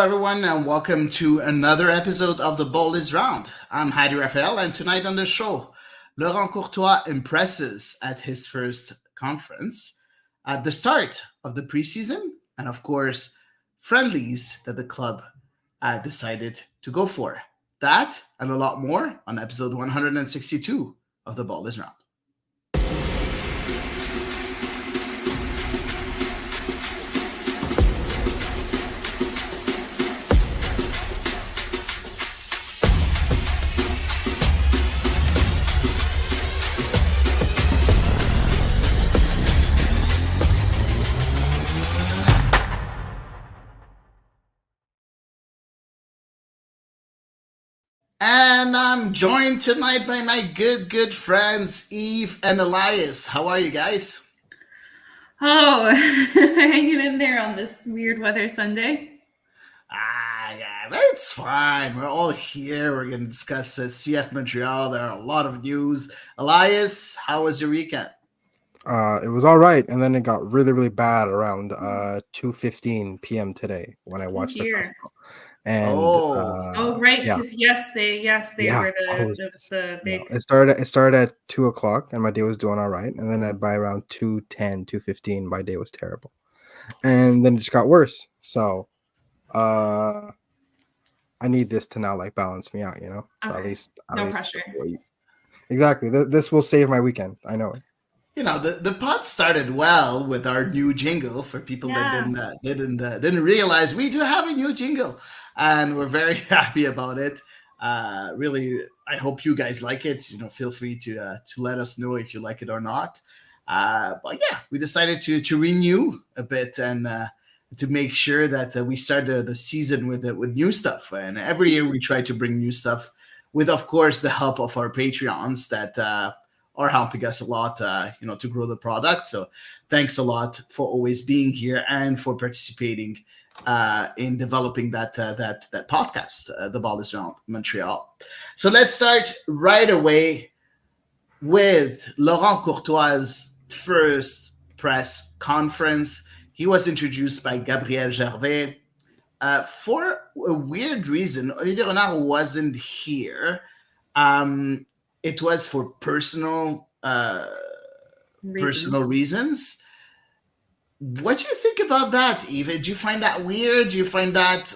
everyone, and welcome to another episode of The Ball is Round. I'm Hadi Raphael, and tonight on the show, Laurent Courtois impresses at his first conference, at the start of the preseason, and of course, friendlies that the club decided to go for. That and a lot more on episode 162 of The Ball is Round. And I'm joined tonight by my good friends, Eve and Elias. How are you guys? Oh, hanging in there on this weird weather Sunday. Yeah, it's fine. We're all here. We're going to discuss CF Montreal. There are a lot of news. Elias, how was your weekend? It was all right, and then it got really bad around 2:15 p.m. today when I watched the Costco. And right, because they were the big. It started at 2:00, and my day was doing all right, and then by around 2:10, 2:15, my day was terrible, and then it just got worse. So, I need this to now balance me out, So okay. at least pressure. Exactly. This will save my weekend. I know it. The pod started well with our new jingle. For people that didn't realize, we do have a new jingle, and we're very happy about it. Really, I hope you guys like it. Feel free to let us know if you like it or not. But yeah, we decided to renew a bit and to make sure that we start the season with new stuff. And every year we try to bring new stuff with, of course, the help of our Patreons that are helping us a lot, to grow the product. So thanks a lot for always being here and for participating in developing that podcast, The Ball is Round Montreal. So let's start right away with Laurent Courtois' first press conference. He was introduced by Gabriel Gervais. For a weird reason, Olivier Renard wasn't here. It was for personal reasons. What do you think about that, Eva? Do you find that weird? Do you find that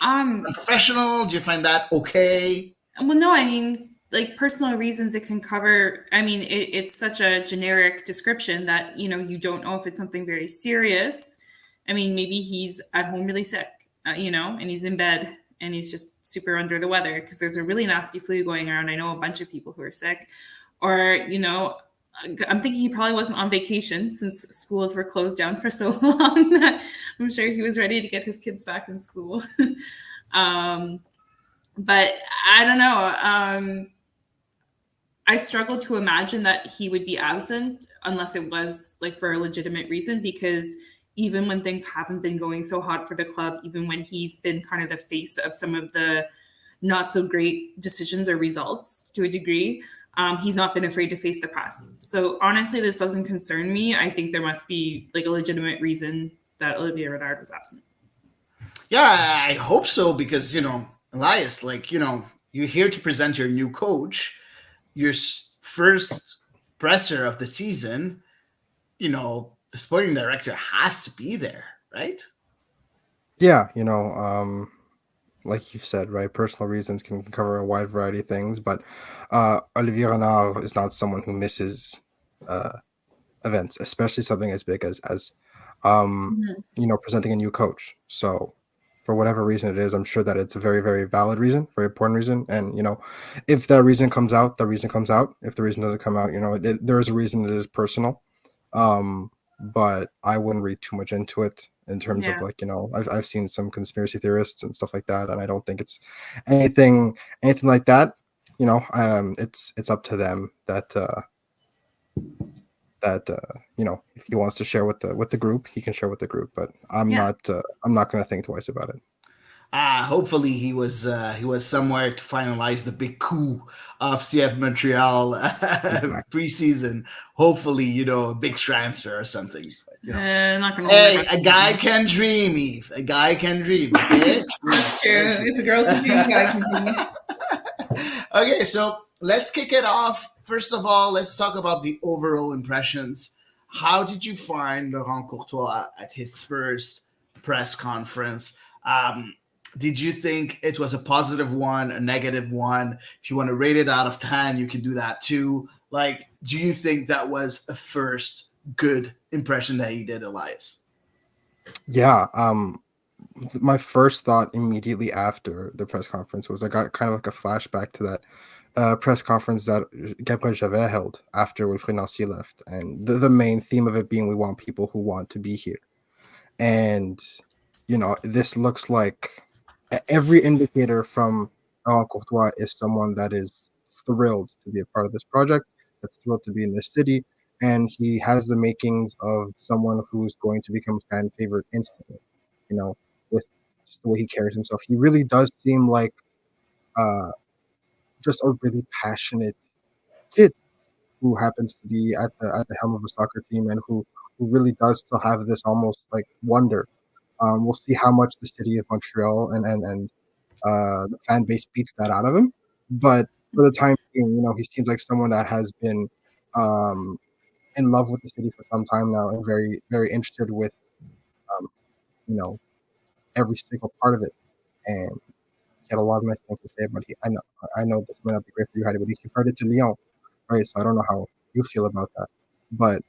unprofessional? Do you find that okay? Well, no, I mean, personal reasons it can cover. I mean, it's such a generic description that you don't know if it's something very serious. I mean, maybe he's at home really sick, and he's in bed and he's just super under the weather because there's a really nasty flu going around. I know a bunch of people who are sick. Or, I'm thinking he probably wasn't on vacation since schools were closed down for so long that I'm sure he was ready to get his kids back in school. But I don't know. I struggle to imagine that he would be absent unless it was for a legitimate reason, because even when things haven't been going so hot for the club, even when he's been kind of the face of some of the not so great decisions or results to a degree, he's not been afraid to face the press. So honestly, this doesn't concern me. I think there must be a legitimate reason that Olivier Renard was absent. Yeah, I hope so, because, Elias, you're here to present your new coach, your first presser of the season. The sporting director has to be there, right? Yeah, like you said, right? Personal reasons can cover a wide variety of things, but Olivier Renard is not someone who misses events, especially something as big as presenting a new coach. So for whatever reason it is, I'm sure that it's a very, very valid reason, very important reason. And, if that reason comes out, the reason comes out. If the reason doesn't come out, there is a reason that is personal. But I wouldn't read too much into it in terms of I've seen some conspiracy theorists and stuff like that, and I don't think it's anything like that. It's up to them that if he wants to share with the group, he can share with the group. But I'm not going to think twice about it. Hopefully he was somewhere to finalize the big coup of CF Montreal preseason. Hopefully, a big transfer or something. Not gonna. Hey, a guy can dream, Eve. A guy can dream. Okay, That's true. If a girl can dream, a guy can dream. Okay, so let's kick it off. First of all, let's talk about the overall impressions. How did you find Laurent Courtois at his first press conference? Did you think it was a positive one, a negative one? If you want to rate it out of 10, you can do that too. Like, do you think that was a first good impression that he did, Elias? Yeah. My first thought immediately after the press conference was I got kind of like a flashback to that press conference that Gabriel Javet held after Wilfried Nancy left, and the main theme of it being we want people who want to be here. And this looks like every indicator from Laurent Courtois is someone that is thrilled to be a part of this project, that's thrilled to be in this city, and he has the makings of someone who's going to become a fan favorite instantly. With just the way he carries himself, he really does seem like uh, just a really passionate kid who happens to be at the helm of a soccer team and who really does still have this almost like wonder. We'll see how much the city of Montreal and the fan base beats that out of him. But for the time being, he seems like someone that has been um, in love with the city for some time now and very, very interested with, um, you know, every single part of it. And he had a lot of nice things to say about it. I know this might not be great for you, Heidi, but he compared it to Lyon, right? So I don't know how you feel about that. But,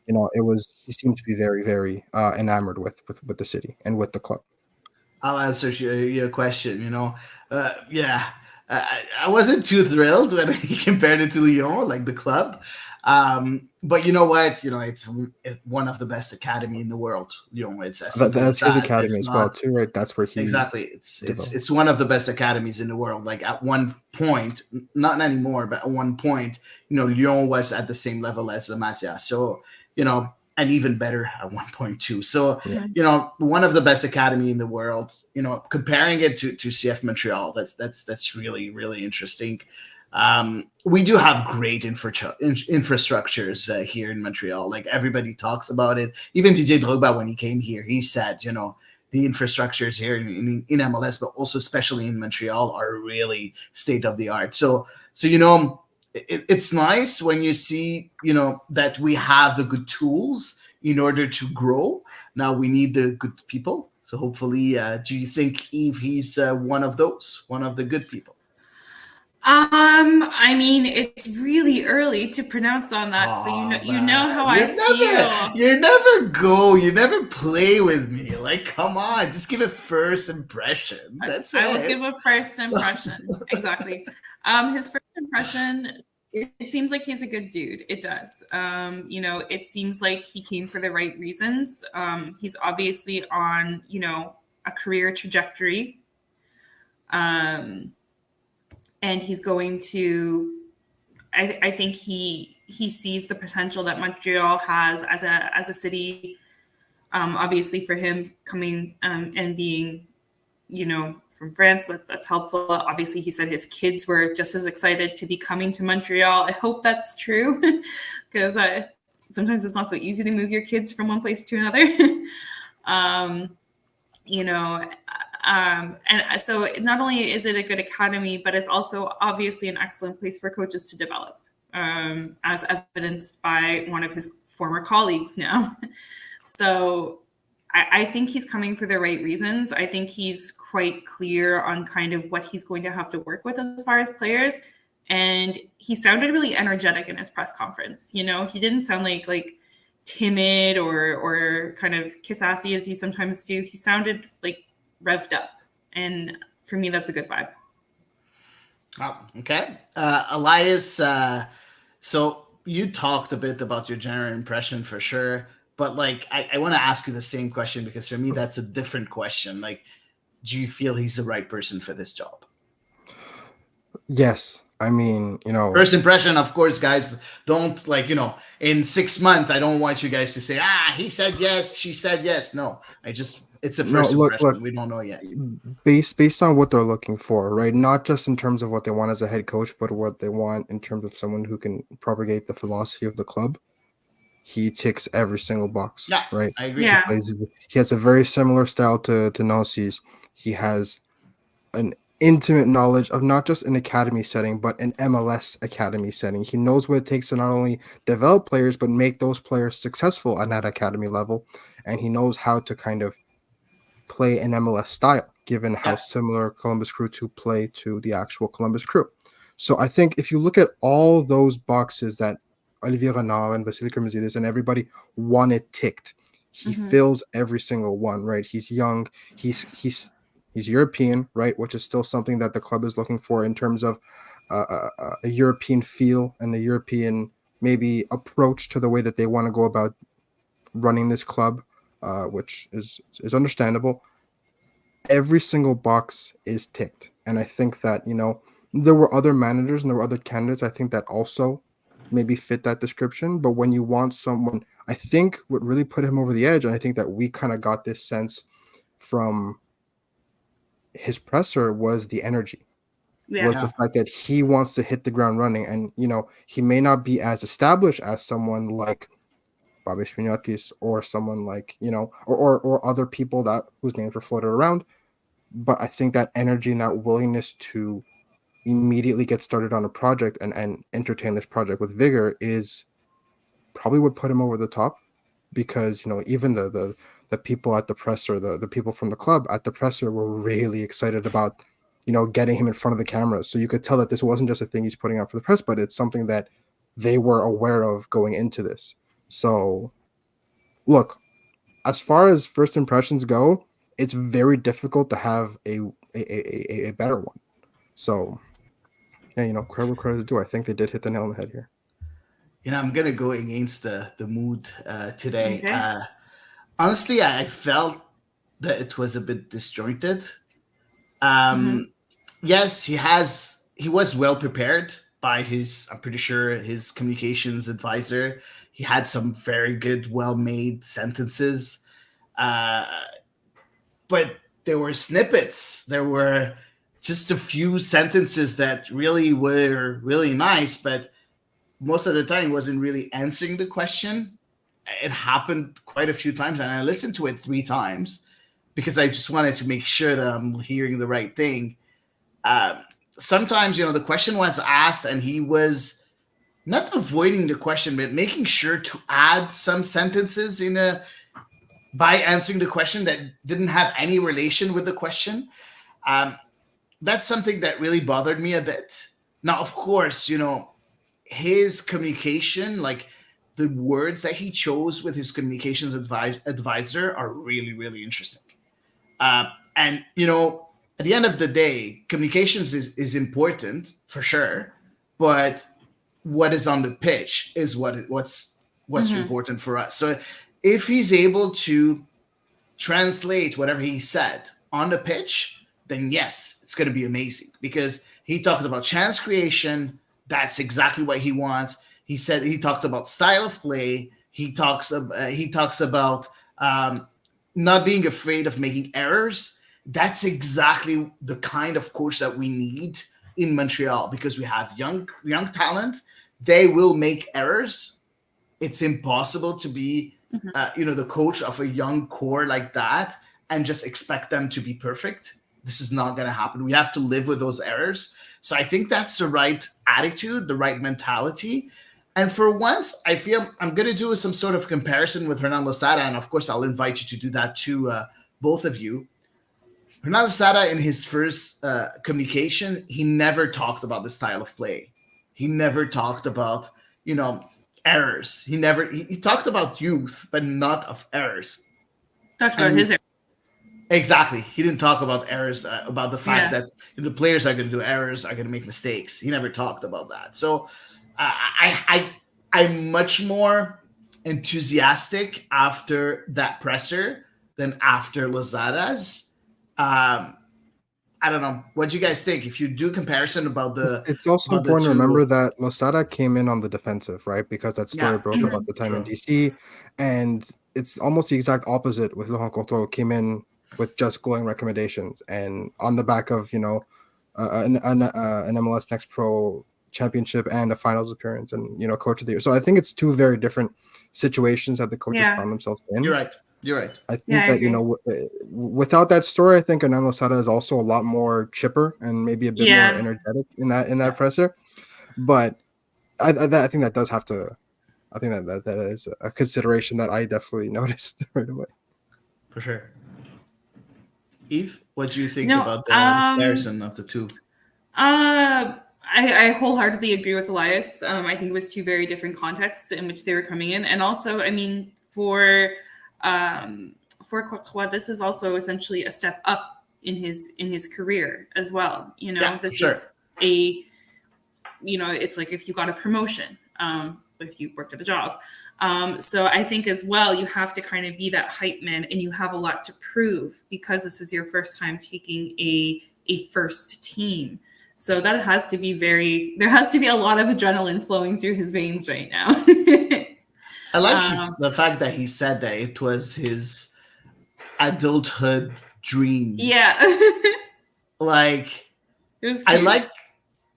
he seemed to be very, very enamored with the city and with the club. I'll answer your question. Yeah, I wasn't too thrilled when he compared it to Lyon, like the club. But you know what? It's one of the best academy in the world. It's as simple That's as his that. academy If as well, not, too, right? That's where he exactly. It's developed. it's one of the best academies in the world. Like at one point, not anymore, but at one point, Lyon was at the same level as the Masia. So and even better at one point too. So one of the best academy in the world. Comparing it to CF Montreal, that's really really interesting. We do have great infrastructures here in Montreal. Like everybody talks about it. Even Didier Drogba, when he came here, he said, the infrastructures here in MLS, but also especially in Montreal, are really state of the art. So it's nice when you see, that we have the good tools in order to grow. Now we need the good people. So hopefully, do you think, Eve, he's one of the good people? I mean, it's really early to pronounce on that, so you know how I feel. You never play with me. Like, come on, just give a first impression. That's it. I will give a first impression. Exactly. His first impression, it seems like he's a good dude. It does. It seems like he came for the right reasons. He's obviously on, a career trajectory. And he's going to, I think he sees the potential that Montreal has as a city. Obviously for him coming and being, from France, that's helpful. Obviously he said his kids were just as excited to be coming to Montreal. I hope that's true because sometimes it's not so easy to move your kids from one place to another. And so not only is it a good academy, but it's also obviously an excellent place for coaches to develop, as evidenced by one of his former colleagues now. So I think he's coming for the right reasons. I think he's quite clear on kind of what he's going to have to work with as far as players. And he sounded really energetic in his press conference. He didn't sound like timid or kind of kiss-assy as he sometimes do. He sounded like revved up, and for me that's a good vibe. Okay. Elias, so you talked a bit about your general impression for sure, but I want to ask you the same question, because for me that's a different question. Like, do you feel he's the right person for this job? Yes. I mean, first impression, of course, guys, don't in 6 months, I don't want you guys to say, he said yes, she said yes. No, it's a first impression. Look, we don't know yet. Based on what they're looking for, right? Not just in terms of what they want as a head coach, but what they want in terms of someone who can propagate the philosophy of the club. he ticks every single box, Yeah, right? I agree. Yeah. He has a very similar style to Nosi's. He has an intimate knowledge of not just an academy setting, but an MLS academy setting. He knows what it takes to not only develop players, but make those players successful at that academy level. And he knows how to kind of play an MLS style, given how Yeah, similar Columbus Crew 2 play to the actual Columbus Crew. So I think if you look at all those boxes that Olivier Renard and Vasily Kremezidis and everybody wanted ticked, he Mhm. fills every single one, right? He's young, he's European, right? Which is still something that the club is looking for in terms of a European feel and a European maybe approach to the way that they want to go about running this club, which is understandable. Every single box is ticked, and I think that there were other managers and there were other candidates. I think that also maybe fit that description. But when you want someone, I think what really put him over the edge, and I think that we kind of got this sense from his presser was the energy, Yeah. was the yeah, fact that he wants to hit the ground running, and he may not be as established as someone like Bobby Spinatis or someone like or other people that whose names were floated around. But I think that energy and that willingness to immediately get started on a project and entertain this project with vigor is probably what put him over the top, because even the people at the presser, the people from the club at the presser were really excited about getting him in front of the camera. So you could tell that this wasn't just a thing he's putting out for the press, but it's something that they were aware of going into this. So look, as far as first impressions go, it's very difficult to have a better one. So yeah, credit where credit is due. I think they did hit the nail on the head here. I'm gonna go against the mood today. Okay. Honestly, I felt that it was a bit disjointed. Mhm. Um, yes, he was well prepared by his, I'm pretty sure, his communications advisor. He had some very good, well made sentences. Uh, but there were snippets. There were just a few sentences that really were really nice, but most of the time he wasn't really answering the question. It happened quite a few times, and I listened to it 3 times because I just wanted to make sure that I'm hearing the right thing. Um, Sometimes, the question was asked, and he was not avoiding the question, but making sure to add some sentences in a by answering the question that didn't have any relation with the question. Um, that's something that really bothered me a bit. Now, of course, his communication, like the words that he chose with his communications advisor, are really, really interesting. And at the end of the day, communications is important for sure, but what is on the pitch is what's Mhm. important for us. So if he's able to translate whatever he said on the pitch, then yes, it's going to be amazing because he talked about chance creation. That's exactly what he wants. He talked about style of play. He talks about not being afraid of making errors. That's exactly the kind of coach that we need in Montreal because we have young talent. They will make errors. It's impossible to be Mhm. the coach of a young core like that and just expect them to be perfect. This is not going to happen. We have to live with those errors. So I think that's the right attitude, the right mentality. And for once, I feel I'm going to do some sort of comparison with Hernan Losada. And of course, I'll invite you to do that too, both of you. Hernan Losada, in his first communication, he never talked about the style of play. He never talked about, you know, errors. He talked about youth, but not of errors. Talked about And his. exactly, he didn't talk about errors, about the fact Yeah. that the players are going to do errors, are going to make mistakes. He never talked about that. So I'm much more enthusiastic after that presser than after Lozada's. Um, I don't know. What do you guys think? If you do comparison It's also about the important to two, remember that Losada came in on the defensive, right? Because that story yeah, broke true, about Mhm. the time in true. DC, and it's almost the exact opposite with Laurent Courtois, who came in with just glowing recommendations, and on the back of an MLS Next Pro championship and a finals appearance, and coach of the year. So I think it's two very different situations that the coaches found themselves in. You're right. I think that without that story, I think Hernan Losada is also a lot more chipper and maybe a bit more energetic in that presser. But I think that does have to. I think that is a consideration that I definitely noticed right away. For sure. Eve, what do you think about the comparison of the two? I wholeheartly agree with Elias. I think it was two very different contexts in which they were coming in, and also, I mean, for Courtois, this is also essentially a step up in his career as well. This is it's like if you got a promotion, if you worked at a job. So I think as well, you have to kind of be that hype man, and you have a lot to prove because this is your first time taking a first team. So that has to be there has to be a lot of adrenaline flowing through his veins right now. I like the fact that he said that it was his adulthood dream. Yeah. Like, it was cute.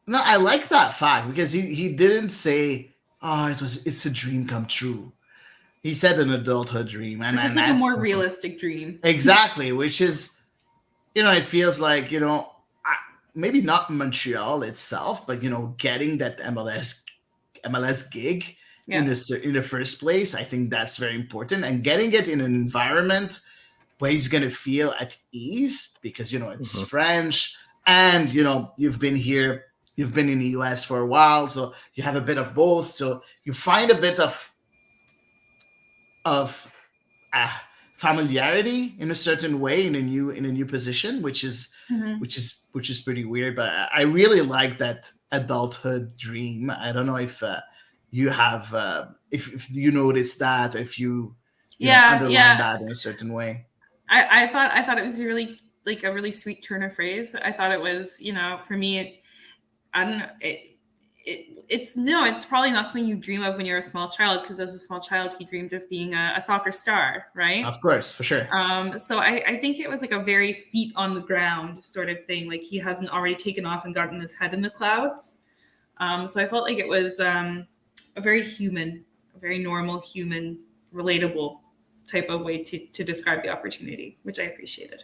I like that fact because he didn't say, "Oh, it's a dream come true." He said an adulthood dream, and it's like a more realistic dream. Exactly, which is, it feels like maybe not Montreal itself, but getting that MLS gig in the first place. I think that's very important, and getting it in an environment where he's gonna feel at ease because it's French, and you've been here. You've been in the US for a while, so you have a bit of both. So you find a bit of familiarity in a certain way in a new position, which is pretty weird. But I really like that adulthood dream. I don't know if you have if you notice that, if you underline that in a certain way. I thought it was a really sweet turn of phrase. I thought it was for me. I don't know. It's probably not something you dream of when you're a small child, because as a small child, he dreamed of being a soccer star, right? Of course, for sure. So I think it was like a very feet on the ground sort of thing. Like he hasn't already taken off and gotten his head in the clouds. So I felt like it was a very human, a very normal, human, relatable type of way to describe the opportunity, which I appreciated.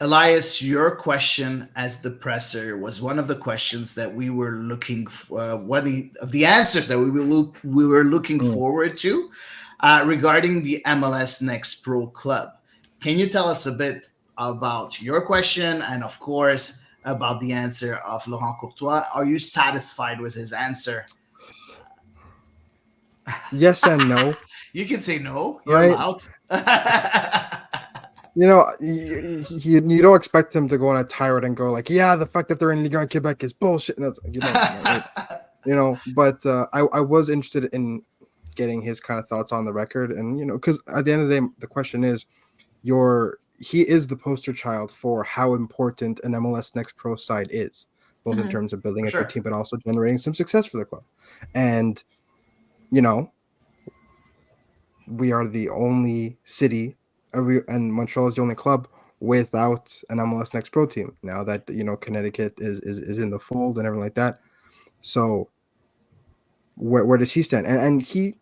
Elias, your question as the presser was one of the questions that we were looking for, one of the answers that we were looking forward to regarding the MLS Next Pro Club. Can you tell us a bit about your question and, of course, about the answer of Laurent Courtois? Are you satisfied with his answer? Yes and no. You can say no. You're allowed. You don't expect him to go on a tirade and go like, yeah, the fact that they're in Ligue 1 Quebec is bullshit. And that's, but I was interested in getting his kind of thoughts on the record. And, because at the end of the day, the question is, he is the poster child for how important an MLS Next Pro side is, both in terms of building a good team, but also generating some success for the club. And, we are the only city, and Montreal is the only club without an MLS Next Pro team. Now that Connecticut is in the fold and everything like that. So where does he stand? And he,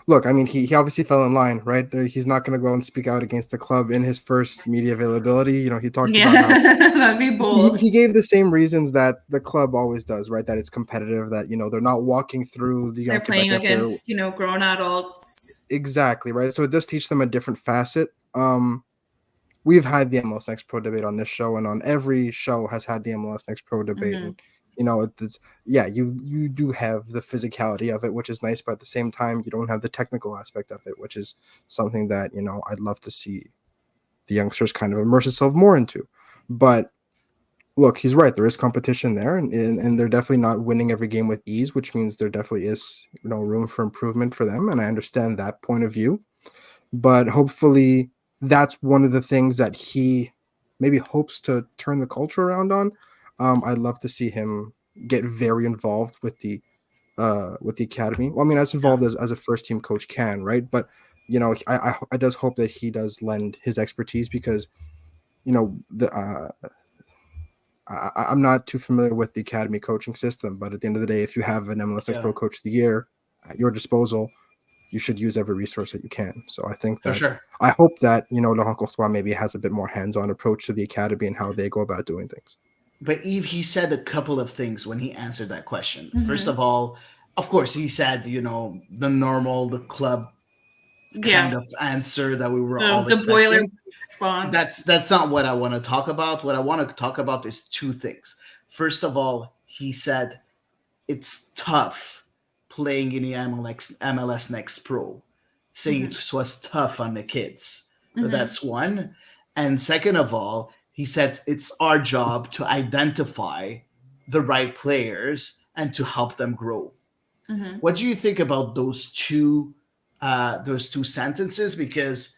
look, I mean, he obviously fell in line, right? He's not going to go and speak out against the club in his first media availability. He talked about how that'd be bold. He gave the same reasons that the club always does, right? That it's competitive, that they're not walking through the. They're playing against grown adults. Exactly, right. So it does teach them a different facet. We've had the MLS Next Pro debate on this show, and on every show has had the MLS Next Pro debate. And, you do have the physicality of it, which is nice, but at the same time, you don't have the technical aspect of it, which is something that, I'd love to see the youngsters kind of immerse themselves more into. But look, he's right. There is competition there, and they're definitely not winning every game with ease, which means there definitely is room for improvement for them. And I understand that point of view, but hopefully that's one of the things that he maybe hopes to turn the culture around on. I'd love to see him get very involved with the academy. Well, I mean, as involved as a first team coach can, right? But I does hope that he does lend his expertise, because I'm not too familiar with the academy coaching system, but at the end of the day, if you have an MLS Next Pro Coach of the Year at your disposal, you should use every resource that you can. So I think that I hope that, Laurent Courtois maybe has a bit more hands-on approach to the academy and how they go about doing things. But Eve, he said a couple of things when he answered that question. First of all, of course, he said, the normal, the club kind of answer that we were all expecting. Boiler response. That's not what I want to talk about. What I want to talk about is two things. First of all, he said it's tough playing in the MLS Next Pro, saying it was tough on the kids. So that's one. And second of all, he says it's our job to identify the right players and to help them grow. What do you think about those two sentences? Because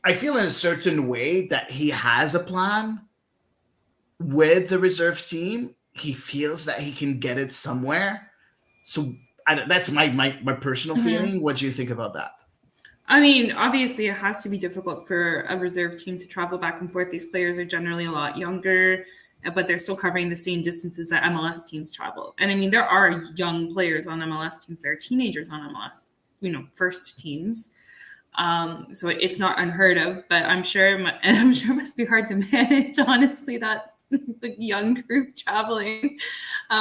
I feel in a certain way that he has a plan with the reserve team. He feels that he can get it somewhere. So that's my personal feeling. What do you think about that? I mean, obviously, it has to be difficult for a reserve team to travel back and forth. These players are generally a lot younger, but they're still covering the same distances that MLS teams travel. And I mean, there are young players on MLS teams. There are teenagers on MLS, first teams. So it's not unheard of, but I'm sure it must be hard to manage, honestly, that the young group traveling.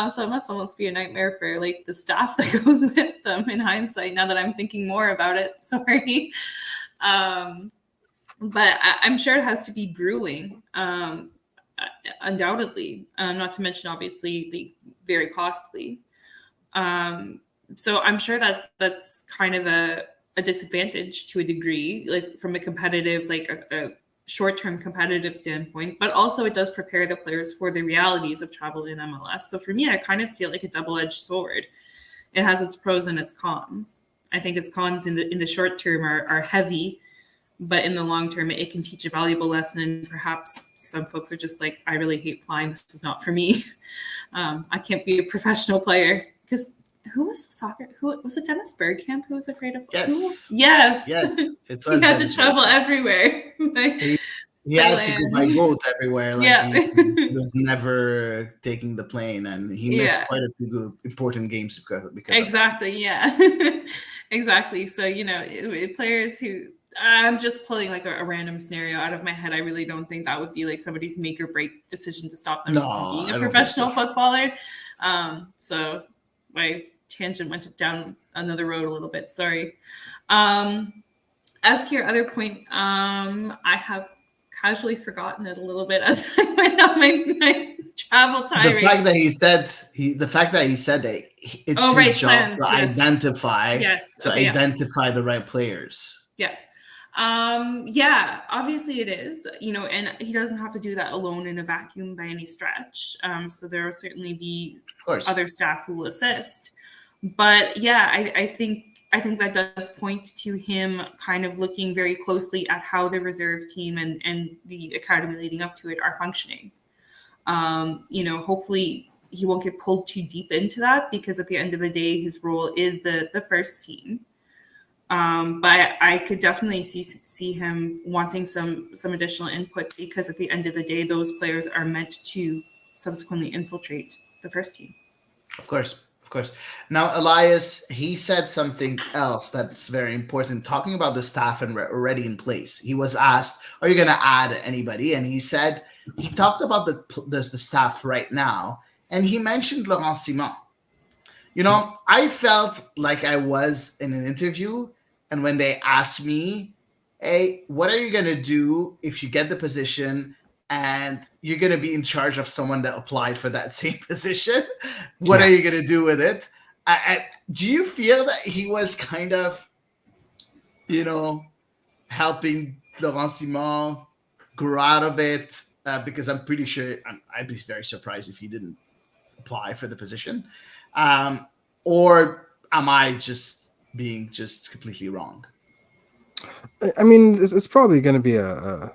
So it must almost be a nightmare for like the staff that goes with them in hindsight, now that I'm thinking more about it. Sorry. But I'm sure it has to be grueling, undoubtedly, not to mention obviously very costly. So I'm sure that's kind of a disadvantage to a degree, like from a competitive, like a short-term competitive standpoint, but also it does prepare the players for the realities of travel in MLS. So for me, I kind of see it like a double-edged sword. It has its pros and its cons. I think its cons in the short term are heavy, but in the long term, it can teach a valuable lesson. And perhaps some folks are just like, I really hate flying. This is not for me. I can't be a professional player. Because who was the soccer? Who was it? Dennis Bergkamp who was afraid of? Yes. Yes. It was. He had to travel everywhere. He had to go by boat everywhere. He was never taking the plane, and he missed quite a few important games because exactly. Exactly. So players who. I'm just pulling like a random scenario out of my head. I really don't think that would be like somebody's make or break decision to stop them from being a professional footballer. So my tangent went down another road a little bit. Sorry. As to your other point, I have casually forgotten it a little bit as I went on my travel tirade. The fact that he said that it's his job to identify the right players. Obviously it is, and he doesn't have to do that alone in a vacuum by any stretch. So there will certainly be other staff who will assist. But I think that does point to him kind of looking very closely at how the reserve team and the academy leading up to it are functioning. Hopefully he won't get pulled too deep into that, because at the end of the day, his role is the first team. But I could definitely see him wanting some additional input, because at the end of the day, those players are meant to subsequently infiltrate the first team. Of course. Now, Elias, he said something else that's very important, talking about the staff and already in place. He was asked, are you going to add anybody? And he said, he talked about the staff right now, and he mentioned Laurent Simon. I felt like I was in an interview, and when they asked me, hey, what are you going to do if you get the position and you're going to be in charge of someone that applied for that same position? What are you going to do with it? Do you feel that he was kind of, helping Laurent Simon grow out of it? Because I'm pretty sure I'd be very surprised if he didn't apply for the position. Or am I just being completely wrong? I mean, it's probably going to be a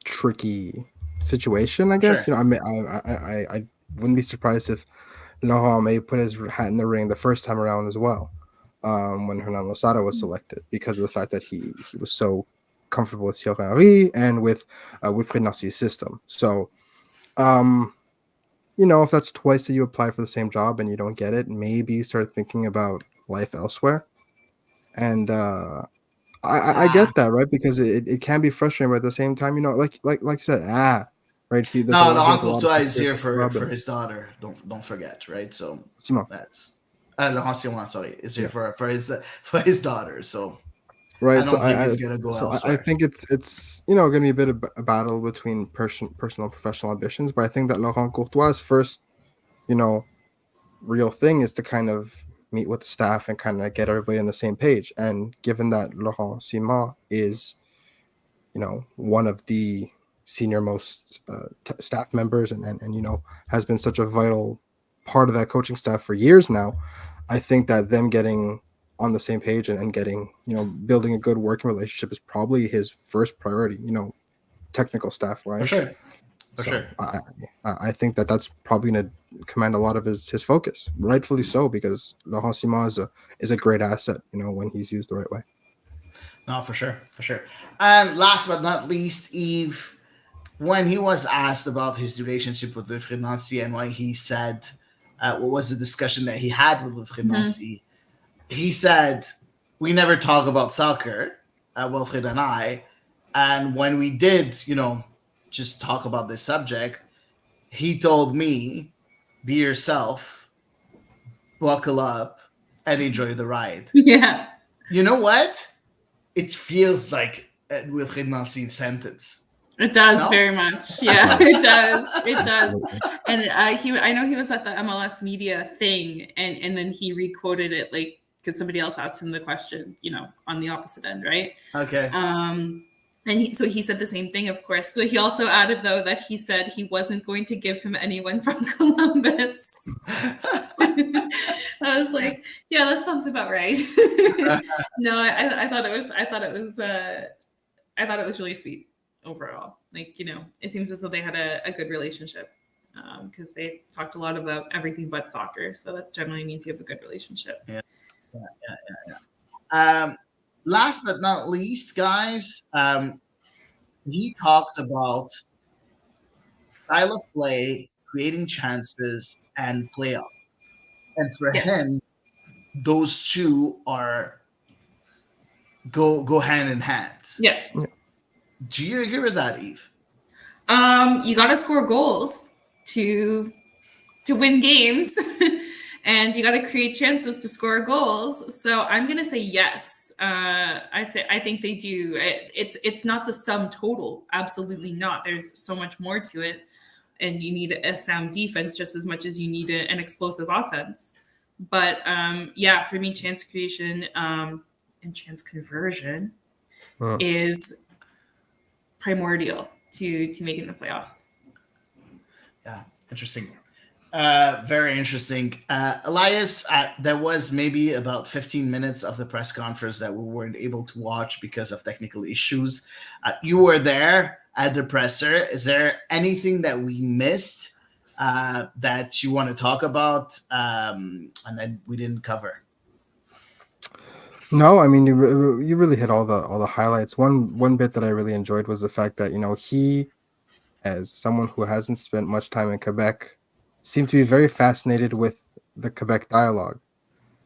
tricky situation, I guess. Sure. I wouldn't be surprised if Laurent may put his hat in the ring the first time around as well, when Hernan Losada was selected, because of the fact that he was so comfortable with Thierry Henry and with Fred Narcisse system. So If that's twice that you apply for the same job and you don't get it, maybe you start thinking about life elsewhere. And I Ah, get that, right? Because it can be frustrating, but at the same time, like you said, right? no, He has a Laurent lot of Courtois is history at here the club, for and his daughter. Don't forget, right? So Simon, that's Laurent Simon, sorry, is here yeah, for his daughter. So I right. So don't think he's gonna go I elsewhere. think it's going to be a bit of a battle between personal and professional ambitions, but I think that Laurent Courtois' first, you know, real thing is to kind of meet with the staff and kind of get everybody on the same page. And given that Laurent Simon is, one of the senior most staff members and has been such a vital part of that coaching staff for years now, I think that them getting on the same page and getting, building a good working relationship is probably his first priority, technical staff For wise. sure, for So sure. I think that that's probably going to command a lot of his focus, rightfully so, because Laurent Simon is a great asset, when he's used the right way. No, for sure, for sure. And last but not least, Eve, when he was asked about his relationship with Wilfried Nancy and why he said, what was the discussion that he had with Wilfried Nancy, he said, we never talk about soccer, Wilfried and I. And when we did, just talk about this subject, he told me, be yourself, buckle up, and enjoy the ride. Yeah. You know what? It feels like a Wilfried Nancy sentence. It does No? very much. Yeah, it does. It does. Absolutely. And I know he was at the MLS media thing, and then he requoted it like because somebody else asked him the question, on the opposite end, right? Okay. And so he said the same thing, of course. So he also added though that he said he wasn't going to give him anyone from Columbus. I was like, yeah, that sounds about right. No, I thought it was I thought it was really sweet overall. Like, it seems as though they had a good relationship because they talked a lot about everything but soccer. So that generally means you have a good relationship. Yeah. Yeah. Last but not least, guys, he talked about style of play, creating chances, and playoffs. And for Yes. him, those two are go hand in hand. Yeah. Do you agree with that, Eve? You got to score goals to win games, and you got to create chances to score goals. So I'm gonna say yes. I think they do. It's not the sum total. Absolutely not. There's so much more to it, and you need a sound defense just as much as you need an explosive offense. But yeah, for me, chance creation and chance conversion is primordial to making the playoffs. Yeah, interesting. Very interesting. Elias, there was maybe about 15 minutes of the press conference that we weren't able to watch because of technical issues. You were there at the presser. Is there anything that we missed that you want to talk about and that we didn't cover? No, I mean you really hit all the highlights. One bit that I really enjoyed was the fact that he, as someone who hasn't spent much time in Quebec, seemed to be very fascinated with the Quebec dialogue.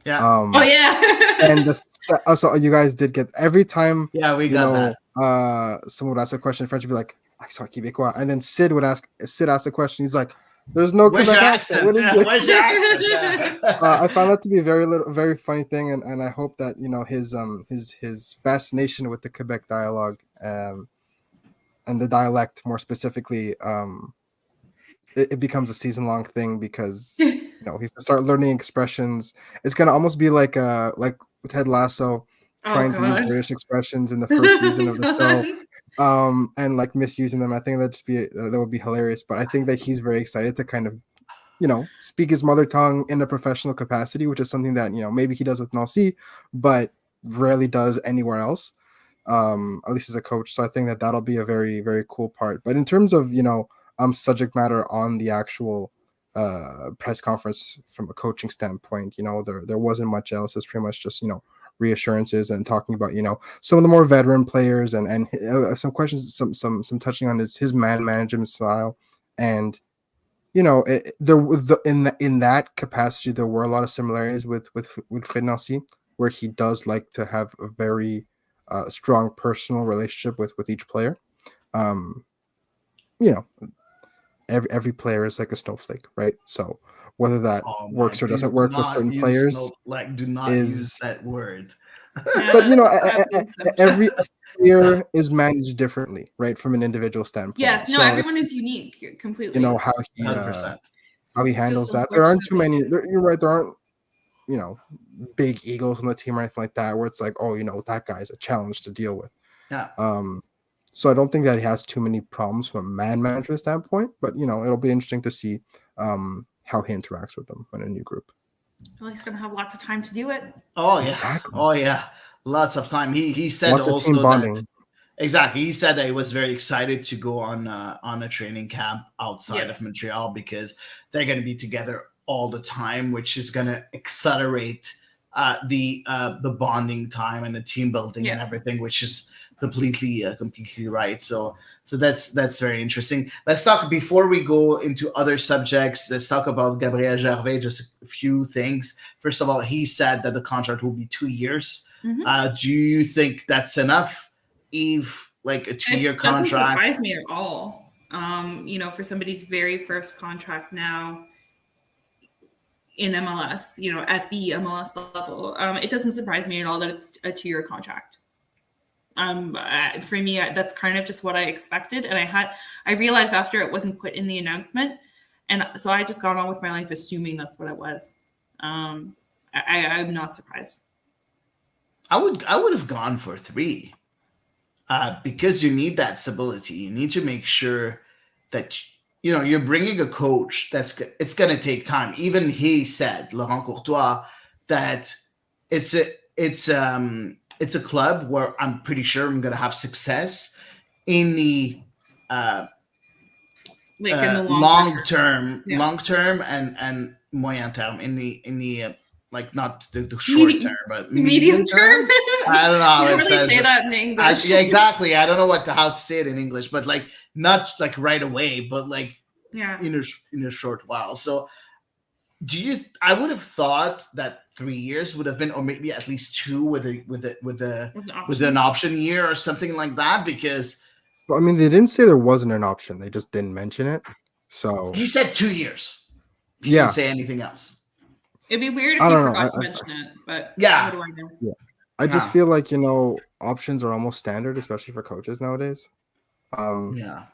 Yeah. Oh yeah. And also you guys did get every time. Yeah, we got that. Someone would ask a question in French, would be like, "I saw Québécois," and then Sid ask a question. He's like, "There's no Where's Quebec your accent. accent? What is Yeah, it?" where's your accent? Yeah. I found that to be a very funny thing, and I hope that his fascination with the Quebec dialogue and the dialect more specifically it becomes a season-long thing because he's gonna start learning expressions. It's gonna almost be like Ted Lasso trying to use British expressions in the first season of the show, and like misusing them. I think that would be hilarious. But I think that he's very excited to kind of speak his mother tongue in a professional capacity, which is something that maybe he does with Nancy, but rarely does anywhere else. At least as a coach. So I think that that'll be a very, very cool part. But in terms of subject matter on the actual press conference from a coaching standpoint, there wasn't much else. It's pretty much just reassurances and talking about some of the more veteran players and some questions, some touching on his man management style And in that capacity, there were a lot of similarities with Fred Nancy, where he does like to have a very strong personal relationship with each player. Um, you know, every player is like a snowflake, right? So whether that Oh my! works or Please doesn't do work with not certain use players snow. Like, do not use is, that word. Yeah, but that's a taboo every subject. player is managed differently, right, from an individual standpoint. Yes, no, So everyone is unique completely. how he 100%. It's handles just that. There aren't too unfortunately. many. You're right. There aren't big egos on the team or anything like that, where it's like, oh, that guy's a challenge to deal with. Yeah. So I don't think that he has too many problems from a man management standpoint, but it'll be interesting to see how he interacts with them in a new group. I feel like he's gonna have lots of time to do it. Oh yeah. Exactly. Oh yeah. Lots of time. He said Lots of team also that bonding. exactly. He said that he was very excited to go on a training camp outside Yep. of Montreal because they're going to be together all the time, which is going to accelerate the bonding time and the team building and Yeah. everything, which is completely right. So that's very interesting. Let's talk before we go into other subjects. Let's talk about Gabriel Gervais. Just a few things. First of all, he said that the contract will be 2 years. Mhm. Do you think that's enough, Eve? Like a 2 year It doesn't contract? surprise me at all. For somebody's very first contract now in MLS, at the MLS level, it doesn't surprise me at all that it's a 2-year contract. For me, that's kind of just what I expected, and I realized after it wasn't put in the announcement, and so I just got on with my life assuming that's what it was. I'm not surprised. I would have gone for 3, because you need that stability. You need to make sure that you're bringing a coach it's going to take time. Even he said, Laurent Courtois, that it's a club where I'm pretty sure I'm going to have success in the Like in the long term, Yeah. and moyen term, in the like not the short term, but medium term. I don't know how You it don't really says. say that in English. Yeah, exactly. I don't know how to say it in English, but like not like right away, but like Yeah. in a short while. So I would have thought that 3 years would have been, or maybe at least 2 with an option year or something like that, because Well, I mean, they didn't say there wasn't an option. They just didn't mention it. So he said 2 years. He yeah, didn't say anything else. It'd be weird if I you don't know. forgot to mention it, but Yeah. what do I know? Yeah. I just feel like options are almost standard, especially for coaches nowadays. Yeah.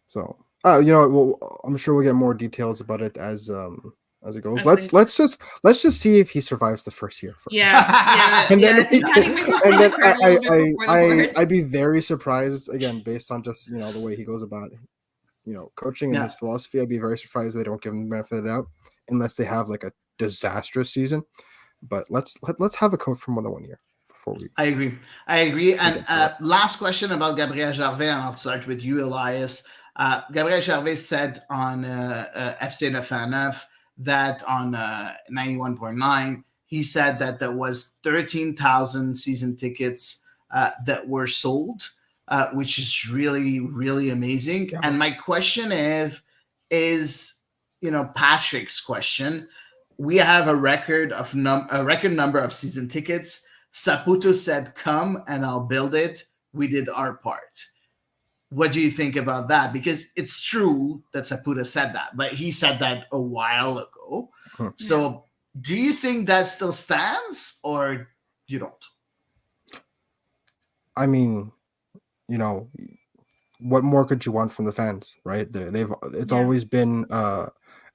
So well, I'm sure we'll get more details about it as it goes. As Let's just see if he survives the first year first. Yeah. And then I think we should put the cart a little bit before the horse. I'd be very surprised, again, based on just the way he goes about coaching and his philosophy. I'd be very surprised they don't give him the benefit of the doubt unless they have like a disastrous season. But let's have a coach for more than 1 year before we. I agree. And last question about Gabriel Gervais, and I'll start with you, Elias. Gabriel Gervais said on FC 99 that on 91.9, he said that there was 13,000 season tickets that were sold, which is really, really amazing. Yeah. And my question is Patrick's question. We have a record number of season tickets. Saputo said, "Come and I'll build it." We did our part. What do you think about that? Because it's true that Saputo said that, but he said that a while ago. So do you think that still stands, or you don't? I mean, what more could you want from the fans, right? It's always been,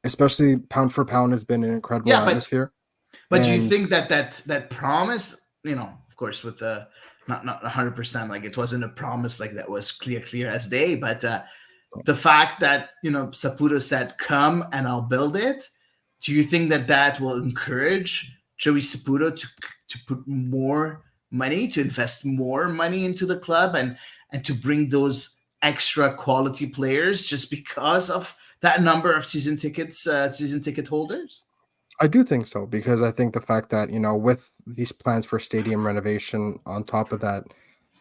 especially pound for pound, has been an incredible atmosphere. But do you think that promise, of course, with the not 100%, like it wasn't a promise like that was clear as day, but the fact that Saputo said, "Come and I'll build it," do you think that will encourage Joey Saputo to put more money, to invest more money into the club, and to bring those extra quality players just because of that number of season ticket holders? I do think so, because I think the fact that with these plans for stadium renovation on top of that,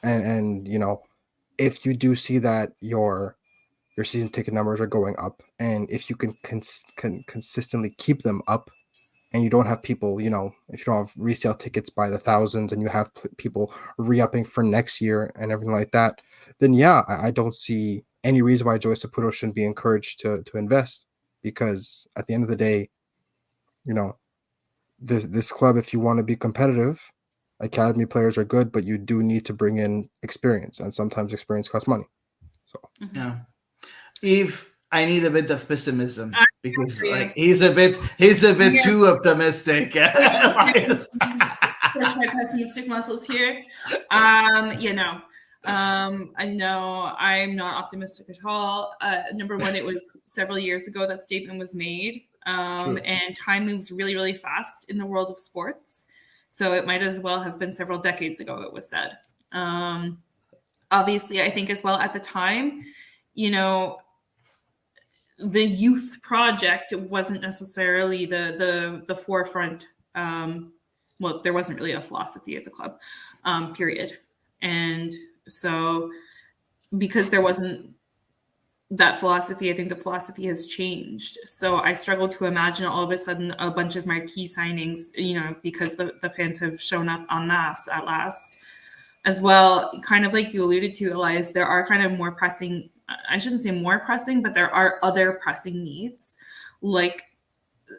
and if you do see that your your season ticket numbers are going up, and if you can consistently keep them up, and you don't have people, you know, if you don't have resale tickets by the thousands, and you have people re-upping for next year and everything like that, then yeah, I don't see any reason why Joey Saputo shouldn't be encouraged to invest, because at the end of the day, you know, this club, if you want to be competitive, academy players are good, but you do need to bring in experience, and sometimes experience costs money. So Yeah. Eve, I need a bit of pessimism I because agree. like he's a bit Yeah. too optimistic. Stretch my pessimistic muscles here. You know, I know I'm not optimistic at all. Number one, it was several years ago that statement was made, and time moves really, really fast in the world of sports. So it might as well have been several decades ago it was said. Obviously, I think as well at the time, you know, the youth project wasn't necessarily the forefront. Well, there wasn't really a philosophy at the club, period. And so because there wasn't that philosophy, I think the philosophy has changed. So I struggle to imagine all of a sudden a bunch of marquee signings, you know, because the fans have shown up en masse at last. As well, kind of like you alluded to, Elias, there are kind of more pressing, I shouldn't say more pressing, but there are other pressing needs, like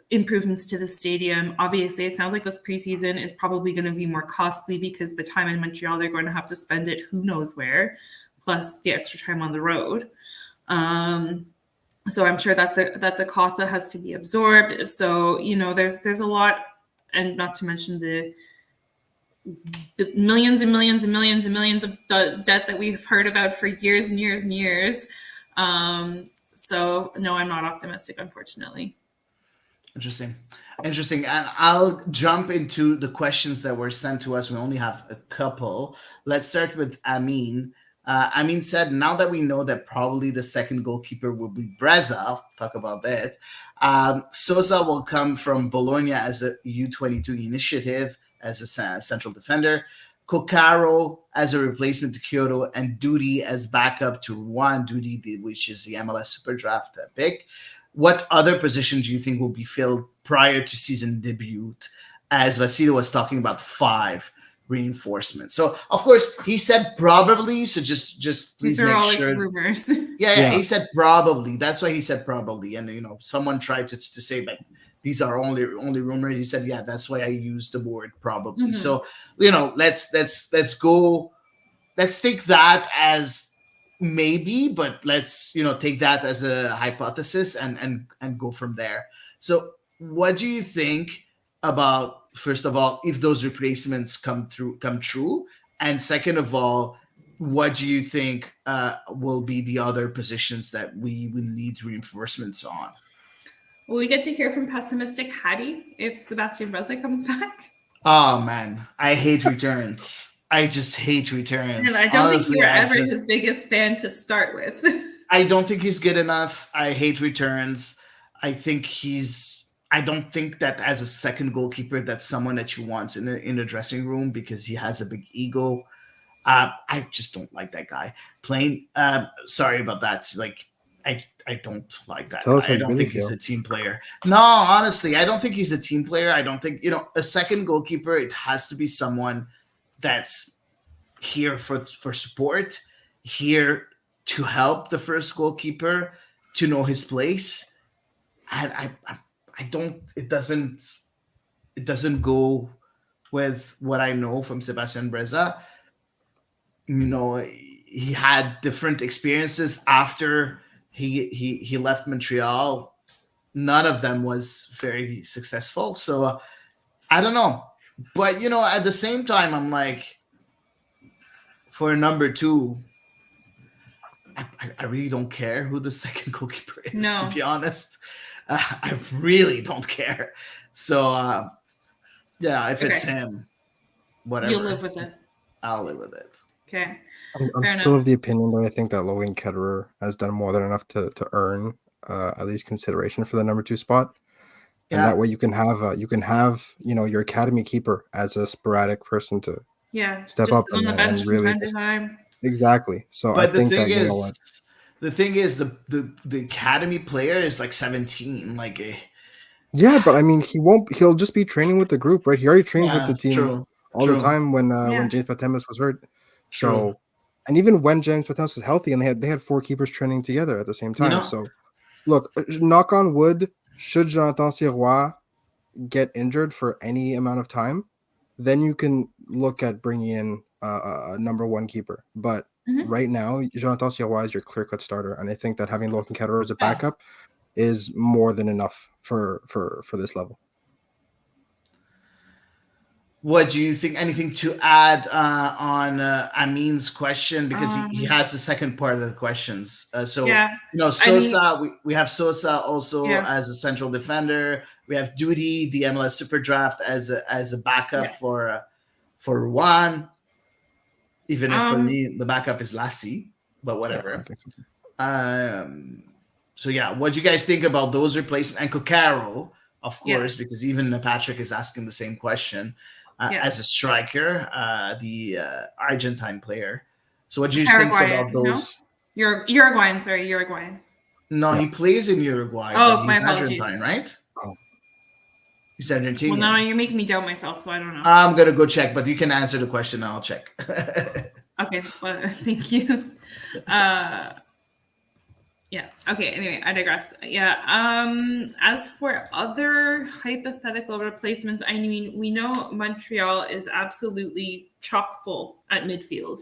improvements to the stadium. Obviously, it sounds like this preseason is probably going to be more costly because the time in Montreal, they're going to have to spend it who knows where, plus the extra time on the road. So I'm sure that's a cost that has to be absorbed. So, you know, there's a lot, and not to mention the millions and millions and millions and millions of debt that we've heard about for years and years and years. So no, I'm not optimistic, unfortunately. Interesting. And I'll jump into the questions that were sent to us. We only have a couple. Let's start with Amin. Amin said, now that we know that probably the second goalkeeper will be Breza, I'll talk about that. Sosa will come from Bologna as a U22 initiative as a central defender. Kokaro as a replacement to Kyoto, and Duty as backup to Juan Duty, which is the MLS Super Draft pick. What other positions do you think will be filled prior to season debut? As Vasily was talking about 5 reinforcements. So of course he said probably. So just please these are make all sure. Like rumors. Yeah. He said probably. That's why he said probably. And you know, someone tried to say, but these are only rumors. He said, yeah, that's why I used the word probably. Mm-hmm. So you know, let's go. Let's take that as maybe, but let's take that as a hypothesis and go from there. So what do you think about, first of all, if those replacements come true, and second of all, what do you think will be the other positions that we will need reinforcements on? Will we get to hear from pessimistic Hattie if Sebastian Breza comes back? Oh man, I hate returns. I just hate returns. And I don't think you were ever his biggest fan to start with. I don't think he's good enough. I hate returns. I don't think that as a second goalkeeper, that's someone that you want in a dressing room because he has a big ego. I just don't like that guy. Sorry about that. Like, I don't like that. I don't think he's a team player. No, honestly, I don't think he's a team player. I don't think, a second goalkeeper, it has to be someone that's here for support, here to help the first goalkeeper to know his place. And I don't, it doesn't go with what I know from Sebastian Breza. He had different experiences after he left Montreal. None of them was very successful. So I don't know. But, at the same time, I'm like, for number 2, I really don't care who the second goalkeeper is, to be honest. I really don't care. So, if it's him, whatever. You'll live with it. I'll live with it. Okay. I'm still of the opinion that I think that Logan Ketterer has done more than enough to earn at least consideration for the number 2 spot. And that way you can have your academy keeper as a sporadic person to step up on the bench and really from time to time. Exactly. So but I think that The thing is, the academy player is like 17. Like, Yeah, but I mean, he'll just be training with the group, right? He already trains with the yeah, team true, all the true, time when Yeah. James Patemis was hurt. true. So, and even when James Patemis was healthy, and they had 4 keepers training together at the same You time. know, So, look, knock on wood, should Jonathan Sirois get injured for any amount of time, then you can look at bringing in a number 1 keeper. But Mhm. right now, Jonathan Sirois is your clear-cut starter, and I think that having Logan Ketterer as a yeah. backup is more than enough for this level. What do you think? Anything to add on Amin's question, because he has the second part of the questions. So Yeah. Sosa, we have Sosa also Yeah. as a central defender. We have Duty, the MLS Super Draft, as a backup Yeah. for Juan. Even if for me the backup is Lassie, but Yeah, whatever. I think so too. So yeah, what do you guys think about those replacements? And Kokaro, of Yeah. course, because even Patrick is asking the same question. Yeah. As a striker, the Argentine player. So what do you think Paraguayan, about those? No? Uruguayan, sorry, Uruguayan. No, Yeah. he plays in Uruguay, Oh, but my he's apologies. Argentine, right? Oh. He's Argentinian. Well, now you're making me doubt myself, so I don't know. I'm gonna go check, but you can answer the question and I'll check. Okay, well, thank you. Yeah. Okay. Anyway, I digress. Yeah. As for other hypothetical replacements, I mean, we know Montreal is absolutely chock full at midfield.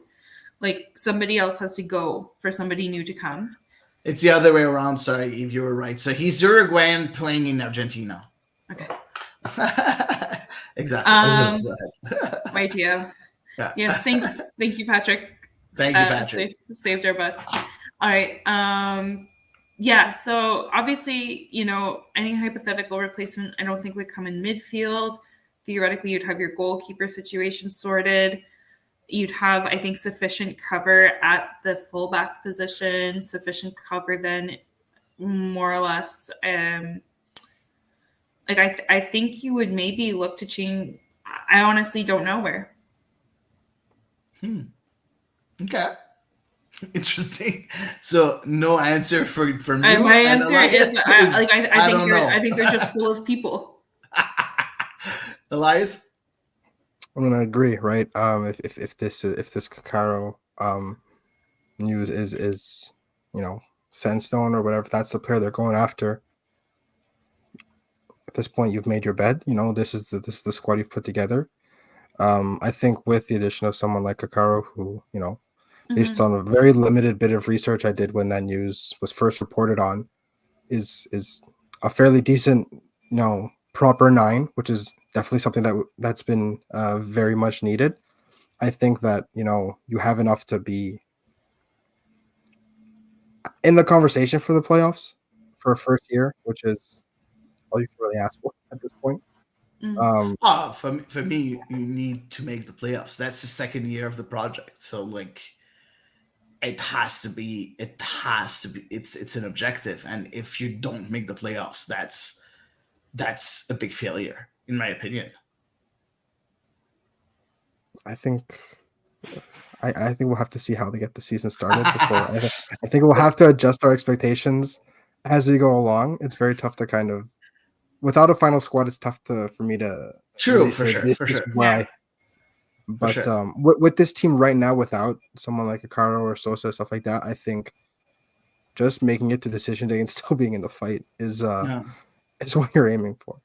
Like somebody else has to go for somebody new to come. It's the other way around. Sorry, Eve, you were right. So he's Uruguayan playing in Argentina. Okay. Exactly. Right. Yeah. Yeah. Yes. Thank you, Patrick. Thank you, Patrick. Saved our butts. All right. Yeah. So obviously, any hypothetical replacement, I don't think would come in midfield. Theoretically, you'd have your goalkeeper situation sorted. You'd have, I think, sufficient cover at the fullback position, sufficient cover then, more or less. I think you would maybe look to change. I honestly don't know where. Okay. Interesting. So no answer from you. My answer is I think they're just full of people. Elias? I'm gonna agree, right? If this Kakaro news is Sandstone or whatever, if that's the player they're going after. At this point, you've made your bed. This is the squad you've put together. I think with the addition of someone like Kakaro, who based on a very limited bit of research I did when that news was first reported on, is a fairly decent, proper 9, which is definitely something that's been very much needed. I think that you have enough to be in the conversation for the playoffs for a first year, which is all you can really ask for at this point. For me, you need to make the playoffs. That's the second year of the project. So like, it has to be. It's an objective, and if you don't make the playoffs, that's a big failure, in my opinion. I think we'll have to see how they get the season started before. I think we'll have to adjust our expectations as we go along. It's very tough to kind of, without a final squad, it's tough for me to True, say for this sure. is why. Yeah. But sure. With this team right now, without someone like Akaro or Sosa, stuff like that, I think just making it to decision day and still being in the fight is what you're aiming for.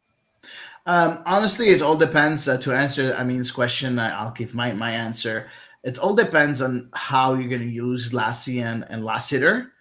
Honestly, it all depends. To answer Amin's question, I'll give my answer. It all depends on how you're going to use Lassie and Lassiter.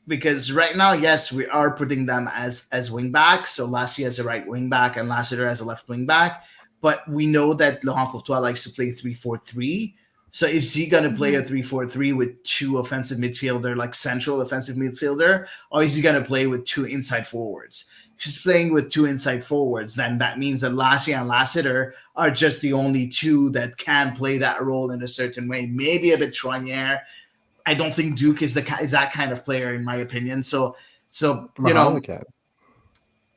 Because right now, yes, we are putting them as wing backs. So Lassie as a right wing back and Lassiter as a left wing back. But we know that Laurent Courtois likes to play 3-4-3. So is he going to play a 3-4-3 with 2 offensive midfielder, like central offensive midfielder, or is he going to play with 2 inside forwards? If he's playing with 2 inside forwards, then that means that Lassie and Lassiter are just the only 2 that can play that role in a certain way. Maybe a bit Troignier. I don't think Duke is that kind of player, in my opinion. So Mahalik can.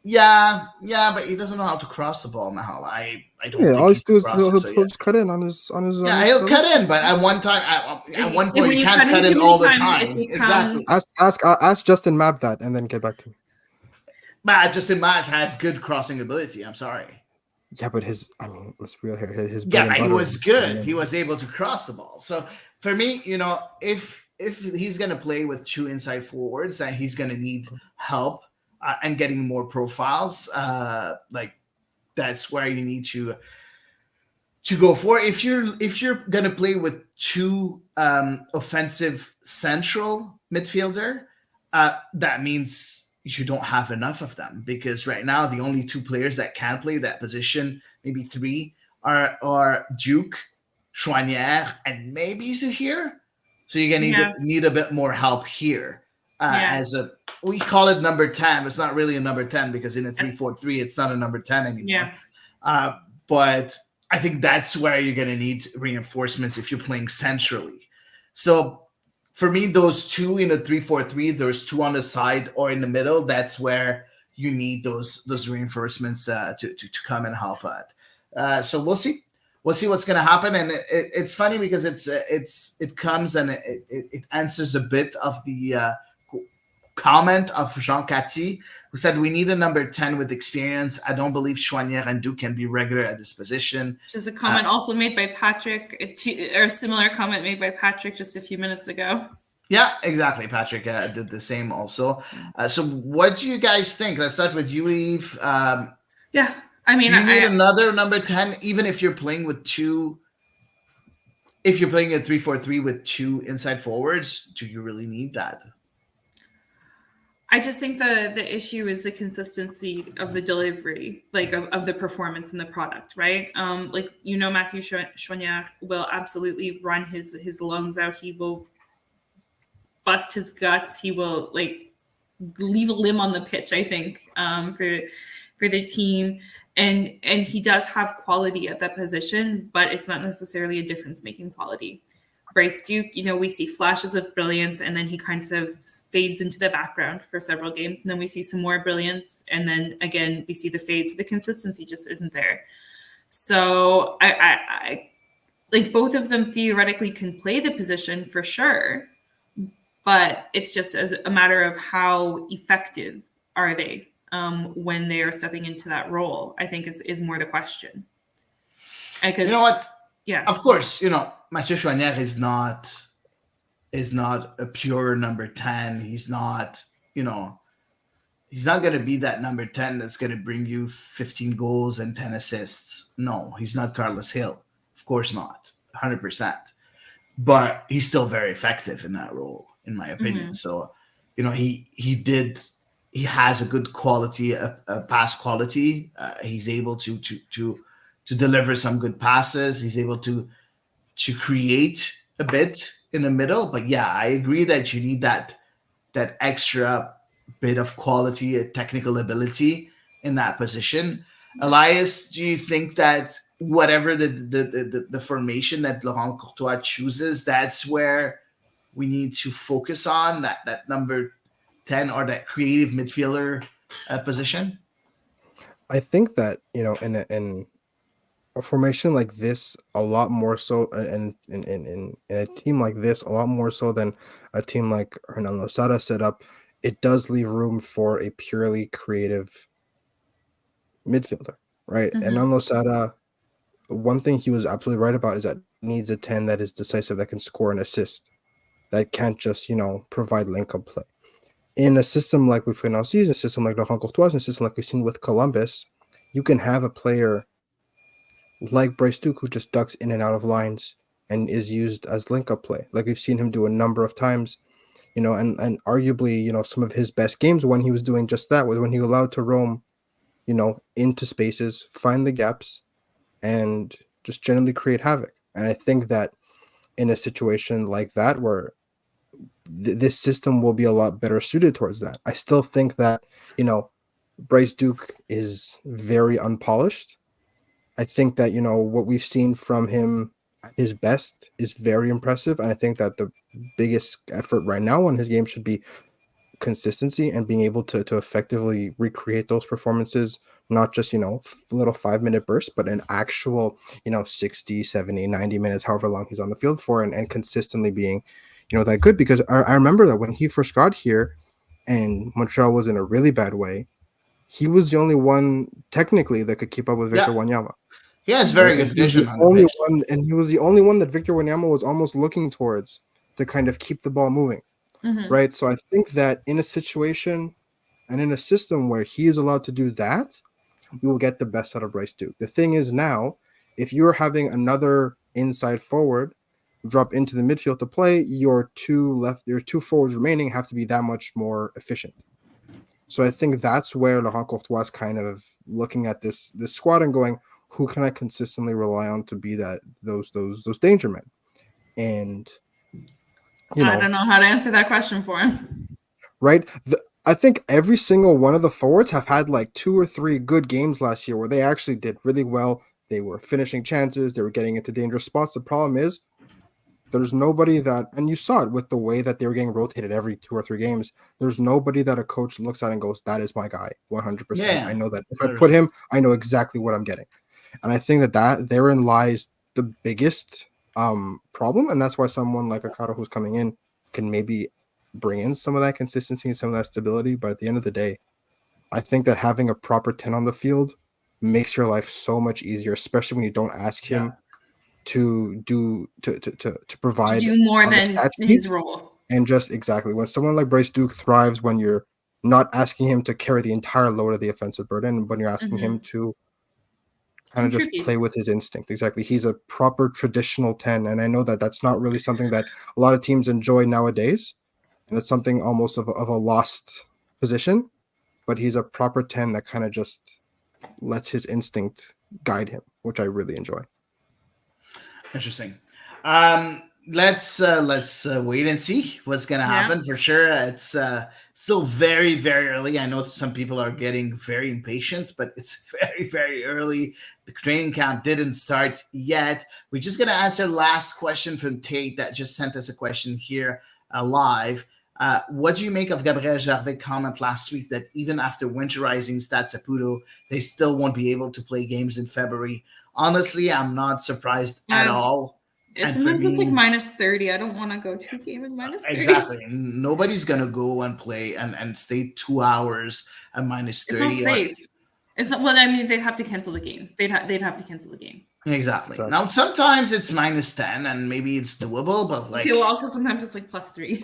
Yeah, but he doesn't know how to cross the ball, Mahal. I don't Yeah, think all he he's do can is cross it. So he'll yeah, just cut in on yeah, his he'll cut left foot. in, but at one point When you you can't cut in cut too in many all the times, it time. Exactly. becomes Ask Justin Mab that, and then get back to me. But Justin March has good crossing ability. I'm sorry. Yeah, but I mean, let's be real here. His bread Yeah, and but he butter was is good. He was able to cross the ball. So for me, if he's gonna play with two inside forwards, then he's gonna need help and getting more profiles. Like that's where you need to go for. If you're gonna play with two offensive central midfielder, that means you don't have enough of them because right now the only two players that can play that position, maybe three, are Duke, Chouanière, and maybe Zahir. So you're gonna yeah, need a bit more help here. yeah, As a we call it number 10, it's not really a number 10 because in a 3-4-3, it's not a number 10 anymore. yeah. But I think that's where you're going to need reinforcements if you're playing centrally. So for me, those two in a 3-4-3, there's two on the side or in the middle. That's where you need those reinforcements to come and help out. So we'll see. We'll see what's going to happen, and it's funny because it comes and it answers a bit of the comment of Jean Cathy, who said, "We need a number 10 with experience. I don't believe Chouanière and Duke can be regular at this position." Which is a comment also made by Patrick, or a similar comment made by Patrick just a few minutes ago. Yeah, exactly. Patrick did the same also. So what do you guys think? Let's start with you, Eve. Yeah, I mean, do you need another number 10, even if you're playing with two? If you're playing a 3-4-3 with two inside forwards, do you really need that? I just think the issue is the consistency of the delivery, like of the performance and the product, right? Like Mathieu Chouanière will absolutely run his lungs out. He will bust his guts. He will leave a limb on the pitch. I think for the team, and he does have quality at that position, but it's not necessarily a difference making quality. Bryce Duke, we see flashes of brilliance, and then he kind of fades into the background for several games. And then we see some more brilliance, and then again we see the fades. The consistency just isn't there. So I like both of them theoretically can play the position for sure, but it's just as a matter of how effective are they when they are stepping into that role. I think is more the question. You know what? Yeah. Of course, Mathieu Chouanière is not a pure number 10. He's not going to be that number 10 that's going to bring you 15 goals and 10 assists. No, he's not Carlos Hill. Of course not. 100%. But he's still very effective in that role, in my opinion. Mm-hmm. So, he has a good quality, a pass quality. He's able to deliver some good passes. He's able to create a bit in the middle. But yeah, I agree that you need that extra bit of quality, technical ability in that position. Elias, do you think that whatever the formation that Laurent Courtois chooses, that's where we need to focus on that number 10 or that creative midfielder position? I think that in a formation like this, a lot more so, and in a team like this, a lot more so than a team like Hernan Losada set up, it does leave room for a purely creative midfielder, right? Mm-hmm. And Hernan Losada, one thing he was absolutely right about is that he needs a 10 that is decisive, that can score an assist, that can't just provide link-up play. In a system like we've now seen, a system like Laurent Courtois, and a system like we've seen with Columbus, you can have a player like Bryce Duke who just ducks in and out of lines and is used as link-up play, like we've seen him do a number of times, and arguably, some of his best games when he was doing just that was when he was allowed to roam, into spaces, find the gaps, and just generally create havoc. And I think that in a situation like that, where this system will be a lot better suited towards that. I still think that, Bryce Duke is very unpolished. I think that, what we've seen from him at his best is very impressive. And I think that the biggest effort right now on his game should be consistency and being able to effectively recreate those performances, not just, little 5-minute bursts, but an actual, 60, 70, 90 minutes, however long he's on the field for, and consistently being, that good. Because I remember that when he first got here and Montreal was in a really bad way, he was the only one technically that could keep up with Victor Yeah. Wanyama. He has Right? very And good he was the vision on the only pitch. one, and he was the only one that Victor Wanyama was almost looking towards to kind of keep the ball moving. Mm-hmm. Right? So I think that in a situation and in a system where he is allowed to do that, we will get the best out of Bryce Duke. The thing is now, if you're having another inside forward drop into the midfield to play, your two forwards remaining have to be that much more efficient. So I think that's where Laurent Courtois is kind of looking at this squad and going, who can I consistently rely on to be those danger men? And I don't know how to answer that question for him. Right? I think every single one of the forwards have had like 2 or 3 good games last year where they actually did really well. They were finishing chances. They were getting into dangerous spots. The problem is there's nobody that, and you saw it with the way that they were getting rotated every 2 or 3 games. There's nobody that a coach looks at and goes, that is my guy, 100%. Yeah. I know that if I put him, I know exactly what I'm getting. And I think that therein lies the biggest problem. And that's why someone like Akata who's coming in can maybe bring in some of that consistency and some of that stability. But at the end of the day, I think that having a proper 10 on the field makes your life so much easier, especially when you don't ask him to provide to do more on the than stat his sheet. role. And just exactly when someone like Bryce Duke thrives when you're not asking him to carry the entire load of the offensive burden, but you're asking him to kind of just play with his instinct. Exactly. He's a proper traditional 10. And I know that that's not really something that a lot of teams enjoy nowadays. And it's something almost of a lost position. But he's a proper 10 that kind of just lets his instinct guide him, which I really enjoy. Interesting. Let's wait and see what's gonna happen. For sure, it's still very, very early. I know some people are getting very impatient, but it's very, very early. The training camp didn't start yet. We're just gonna answer the last question from Tate that just sent us a question here live. What do you make of Gabriel Gervais' comment last week that even after winterizing Stade Saputo, they still won't be able to play games in February? Honestly, I'm not surprised at all. Sometimes it's like -30. I don't want to go to a game in -30. Exactly. Nobody's going to go and play and stay 2 hours at -30. It's not safe. It's not, well, I mean, they'd have to cancel the game. They'd have to cancel the game. Exactly. Now, sometimes it's -10 and maybe it's doable, but like... Okay, well, also sometimes it's like +3.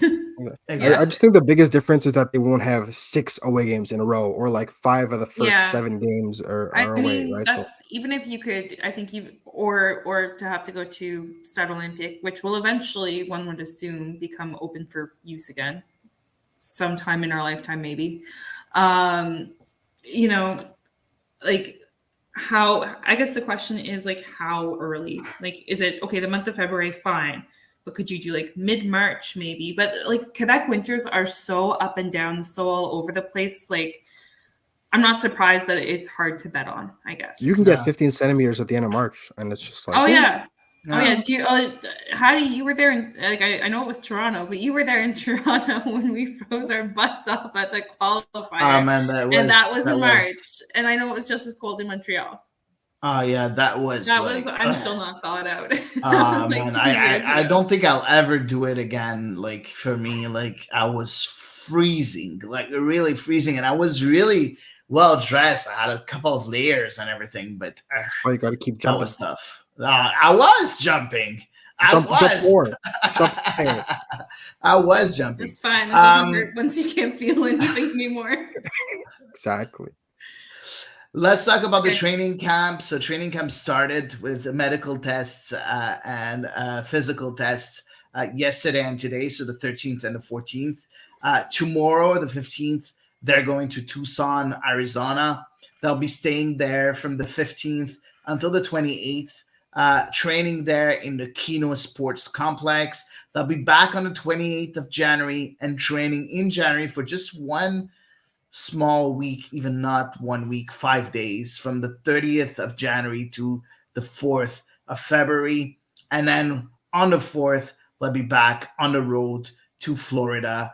Exactly. I just think the biggest difference is that they won't have 6 away games in a row or like 5 of the first 7 games are away, right? That's even if you could, I think or to have to go to Stade Olympique, which will eventually, one would assume, become open for use again sometime in our lifetime, maybe. Like how, I guess the question is like how early? Like, is it okay, the month of February, fine. But could you do like mid-March maybe? But like Quebec winters are so up and down, so all over the place. Like, I'm not surprised that it's hard to bet on, I guess. You can get 15 centimeters at the end of March, and it's just like... Oh, yeah. Oh, yeah. You were there, like, I know it was Toronto, but you were there in Toronto when we froze our butts off at the qualifier. Man, that was in March. And I know it was just as cold in Montreal. Oh, yeah, that was... I'm still not thawed out. Man, I don't think I'll ever do it again. Like, for me, like, I was freezing, like, really freezing. And I was really well dressed. I had a couple of layers and everything, but... you got to keep jumping. That was tough. I was jumping. I was jumping. It's fine. It doesn't hurt once you can't feel anything anymore. Exactly. Let's talk about the training camp. So training camp started with medical tests and physical tests yesterday and today. So the 13th and the 14th. Tomorrow, the 15th, they're going to Tucson, Arizona. They'll be staying there from the 15th until the 28th. Training there in the Kino Sports Complex. They'll be back on the 28th of January and training in January for just one small week, even not 1 week, 5 days, from the 30th of January to the 4th of February. And then on the 4th, they'll be back on the road to Florida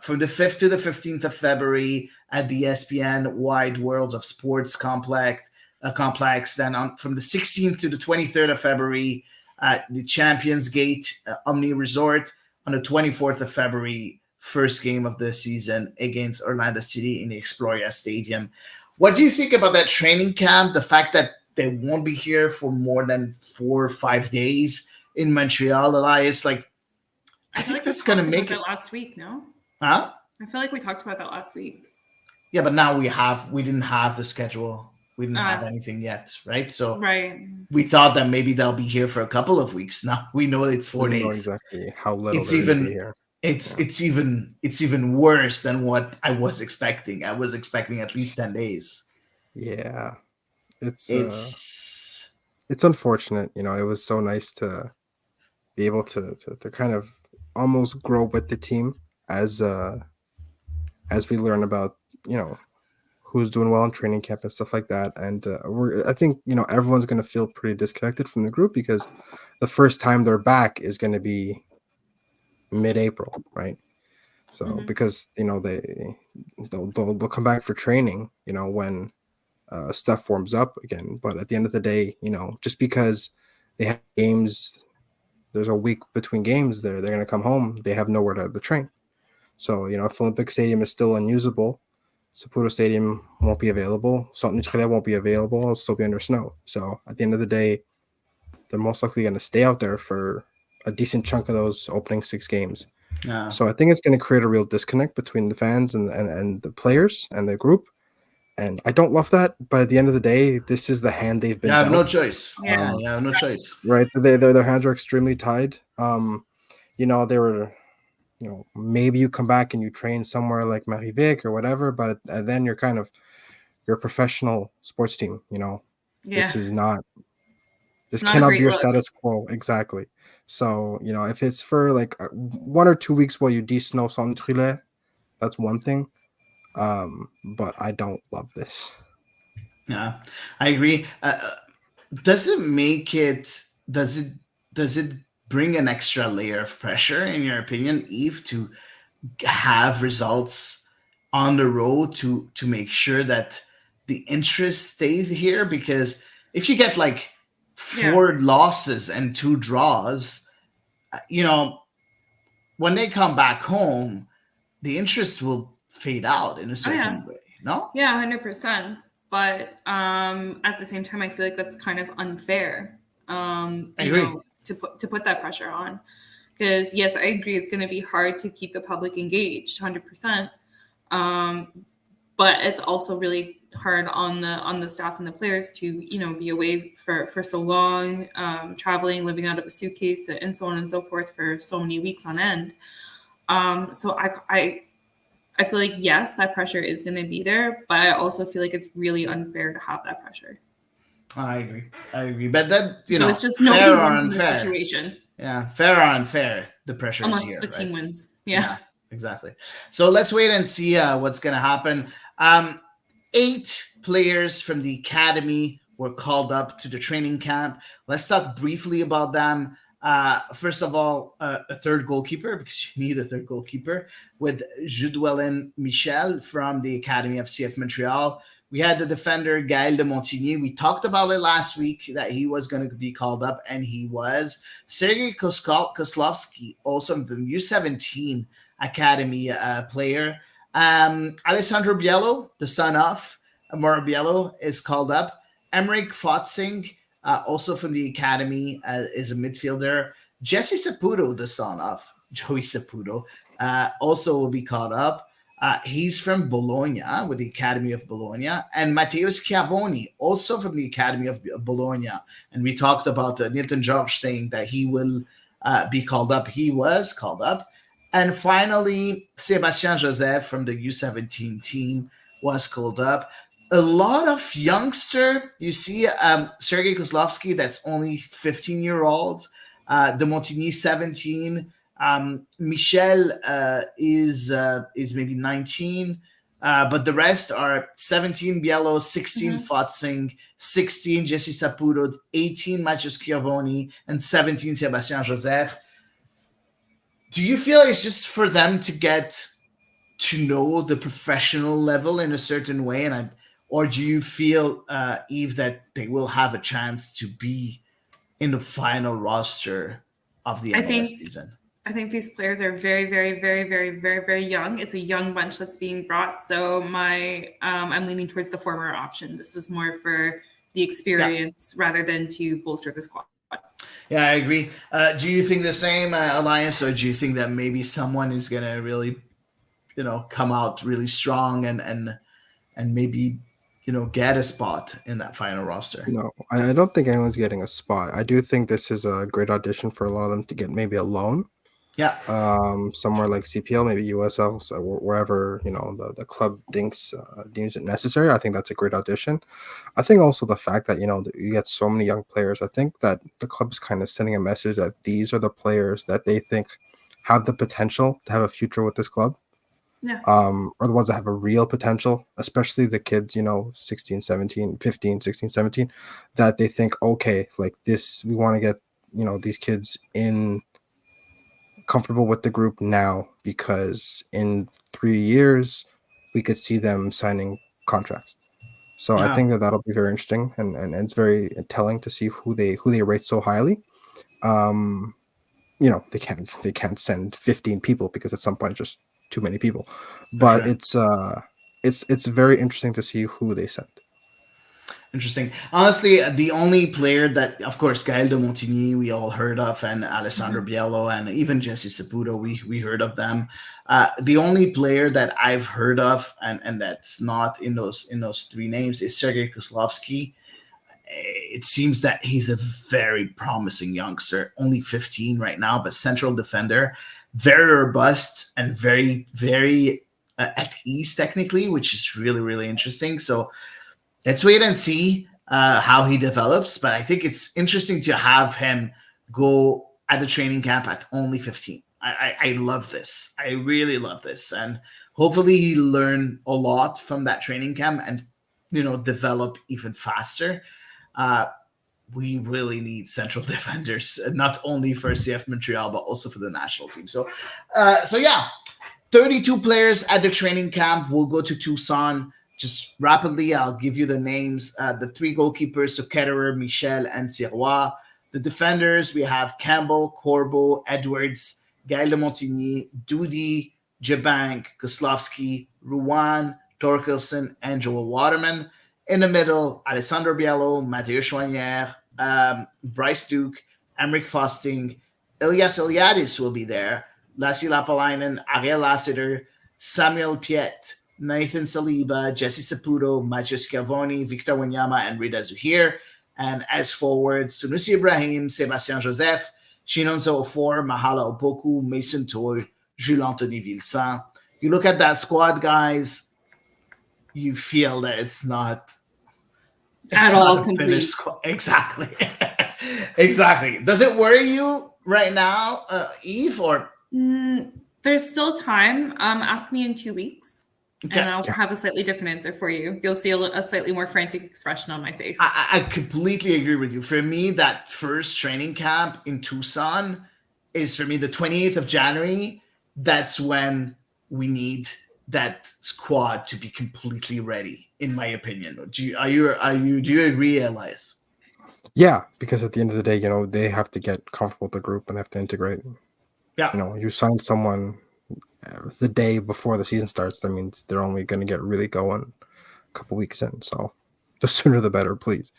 from the 5th to the 15th of February at the ESPN Wide Worlds of Sports complex. Then from the 16th to the 23rd of February at the Champions Gate Omni Resort. On the 24th of February, first game of the season against Orlando City in the Exploria Stadium. What do you think about that training camp? The fact that they won't be here for more than 4 or 5 days in Montreal, Elias, like, I think that's going to make it last week, no? Huh? I feel like we talked about that last week. Yeah, but now we didn't have the schedule. We didn't have anything yet, right? So we thought that maybe they'll be here for a couple of weeks. Now we know it's 4 days. Know exactly how little it's even be here. It's even worse than what I was expecting. I was expecting at least 10 days. Yeah. It's unfortunate, you know. It was so nice to be able to kind of almost grow with the team as we learn about, you know, who's doing well in training camp and stuff like that. And I think, you know, everyone's going to feel pretty disconnected from the group because the first time they're back is going to be mid-April, right? So because, you know, they'll come back for training, you know, when stuff warms up again. But at the end of the day, you know, just because they have games, there's a week between games, they're going to come home, they have nowhere to train. So, you know, if Olympic Stadium is still unusable, Saputo Stadium won't be available, Centre won't be available, it'll still be under snow. So at the end of the day, they're most likely going to stay out there for a decent chunk of those opening 6 games. Yeah. So I think it's going to create a real disconnect between the fans and the players and the group. And I don't love that, but at the end of the day, this is the hand they've been dealt. No choice. No choice. Right. Their hands are extremely tied. You know, they were, you know, maybe you come back and you train somewhere like Marivic or whatever, but then you're a professional sports team, you know. Yeah. This cannot be your status quo. Exactly. So, you know, if it's for like 1 or 2 weeks while you de-snow Centre, that's one thing. But I don't love this. Yeah, I agree. Does it bring an extra layer of pressure, in your opinion, Eve, to have results on the road to make sure that the interest stays here? Because if you get like 4 losses and 2 draws, you know, when they come back home, the interest will fade out in a certain way. No? Yeah, 100%. But at the same time, I feel like that's kind of unfair. I agree. Know, to put that pressure on, because yes, I agree, it's going to be hard to keep the public engaged, 100%. But it's also really hard on the staff and the players to, you know, be away for so long, traveling, living out of a suitcase, and so on and so forth for so many weeks on end. So I feel like, yes, that pressure is going to be there, but I also feel like it's really unfair to have that pressure. I agree. But that, you know, it's just nobody wins in this situation. Yeah, fair or unfair, the pressure unless is here. Unless the team wins. Yeah, exactly. So let's wait and see what's going to happen. 8 players from the academy were called up to the training camp. Let's talk briefly about them. First of all, a third goalkeeper, because you need a third goalkeeper, with Judwellen Michel from the Academy of CF Montreal. We had the defender Gaël de Montigny. We talked about it last week that he was going to be called up, and he was. Sergei Kozlovsky, also the U17 Academy player. Alessandro Biello, the son of Mauro Biello, is called up. Emmerich Fotzing, also from the academy, is a midfielder. Jesse Saputo, the son of Joey Saputo, also will be called up. He's from Bologna, with the Academy of Bologna. And Matteo Schiavoni, also from the Academy of Bologna. And we talked about Nathan George saying that he will be called up. He was called up. And finally, Sébastien Joseph from the U17 team was called up. A lot of youngster. You see Sergei Kozlovsky, that's only 15-year-old. De Montigny, 17. Michel is maybe 19. But the rest are 17 Biello, 16 Fotzing, 16 Jesse Saputo, 18 Matteo Schiavoni, and 17 Sébastien Joseph. Do you feel it's just for them to get to know the professional level in a certain way, or do you feel, Eve, that they will have a chance to be in the final roster of the I MLS think season? I think these players are very, very, very, very, very, very young. It's a young bunch that's being brought. So I'm leaning towards the former option. This is more for the experience rather than to bolster the squad. Yeah, I agree. Do you think the same, Alliance, or do you think that maybe someone is gonna really, come out really strong and maybe, get a spot in that final roster? No, I don't think anyone's getting a spot. I do think this is a great audition for a lot of them to get maybe a loan, Yeah, somewhere like CPL, maybe USL, so wherever the club deems it necessary. I think that's a great audition. I think also the fact that that you get so many young players. I think that the club is kind of sending a message that these are the players that they think have the potential to have a future with this club. Yeah. Are the ones that have a real potential, especially the kids, 16, 17, 15, 16, 17, that they think, okay, like this, we want to get, these kids in comfortable with the group now because in 3 years we could see them signing contracts. So I yeah, think that that'll be very interesting and it's very telling to see who they rate so highly. Um, they can't send 15 people because at some point it's just too many people. for But sure. it's very interesting to see who they send. Interesting. Honestly, the only player that, of course, Gael de Montigny, we all heard of, and Alessandro Biello, and even Jesse Saputo, we heard of them. The only player that I've heard of, and that's not in those three names, is Sergei Kozlovsky. It seems that he's a very promising youngster, only 15 right now, but central defender, very robust and very, very at ease technically, which is really, really interesting. So let's wait and see how he develops. But I think it's interesting to have him go at the training camp at only 15. I love this. I really love this. And hopefully he learn a lot from that training camp and, develop even faster. Uh, we really need central defenders, not only for CF Montreal, but also for the national team. So yeah, 32 players at the training camp. We'll go to Tucson. Just rapidly, I'll give you the names. The three goalkeepers, so Ketterer, Michel, and Sirois. The defenders, we have Campbell, Corbo, Edwards, Gael de Montigny, Doody, Jabank, Kozlovsky, Ruan, Torkelson, and Joel Waterman. In the middle, Alessandro Biello, Mathieu Chouanière, Bryce Duke, Emric Fosting, Ilyas Iliadis will be there, Lassi Lapalainen, Ariel Lassiter, Samuel Piet, Nathan Saliba, Jesse Saputo, Mathieu Schiavoni, Victor Wanyama, and Rida Zuhir. And as forwards, Sunusi Ibrahim, Sebastien Joseph, Shinonso Ofor, Mahala Opoku, Mason Toy, Jules Anthony Vilsan. You look at that squad, guys, you feel that it's not At all a complete. finished squad. Exactly. Exactly. Does it worry you right now, Eve, or There's still time. Ask me in 2 weeks. okay. And I'll have a slightly different answer for you. You'll see a slightly more frantic expression on my face. I completely agree with you. For me, that first training camp in Tucson is, for me, the 28th of January. That's when we need that squad to be completely ready, in my opinion. Do you agree, Elias? Yeah, because at the end of the day, they have to get comfortable with the group and they have to integrate. Yeah. You sign someone the day before the season starts, that means they're only going to get really going a couple weeks in. So the sooner the better, please.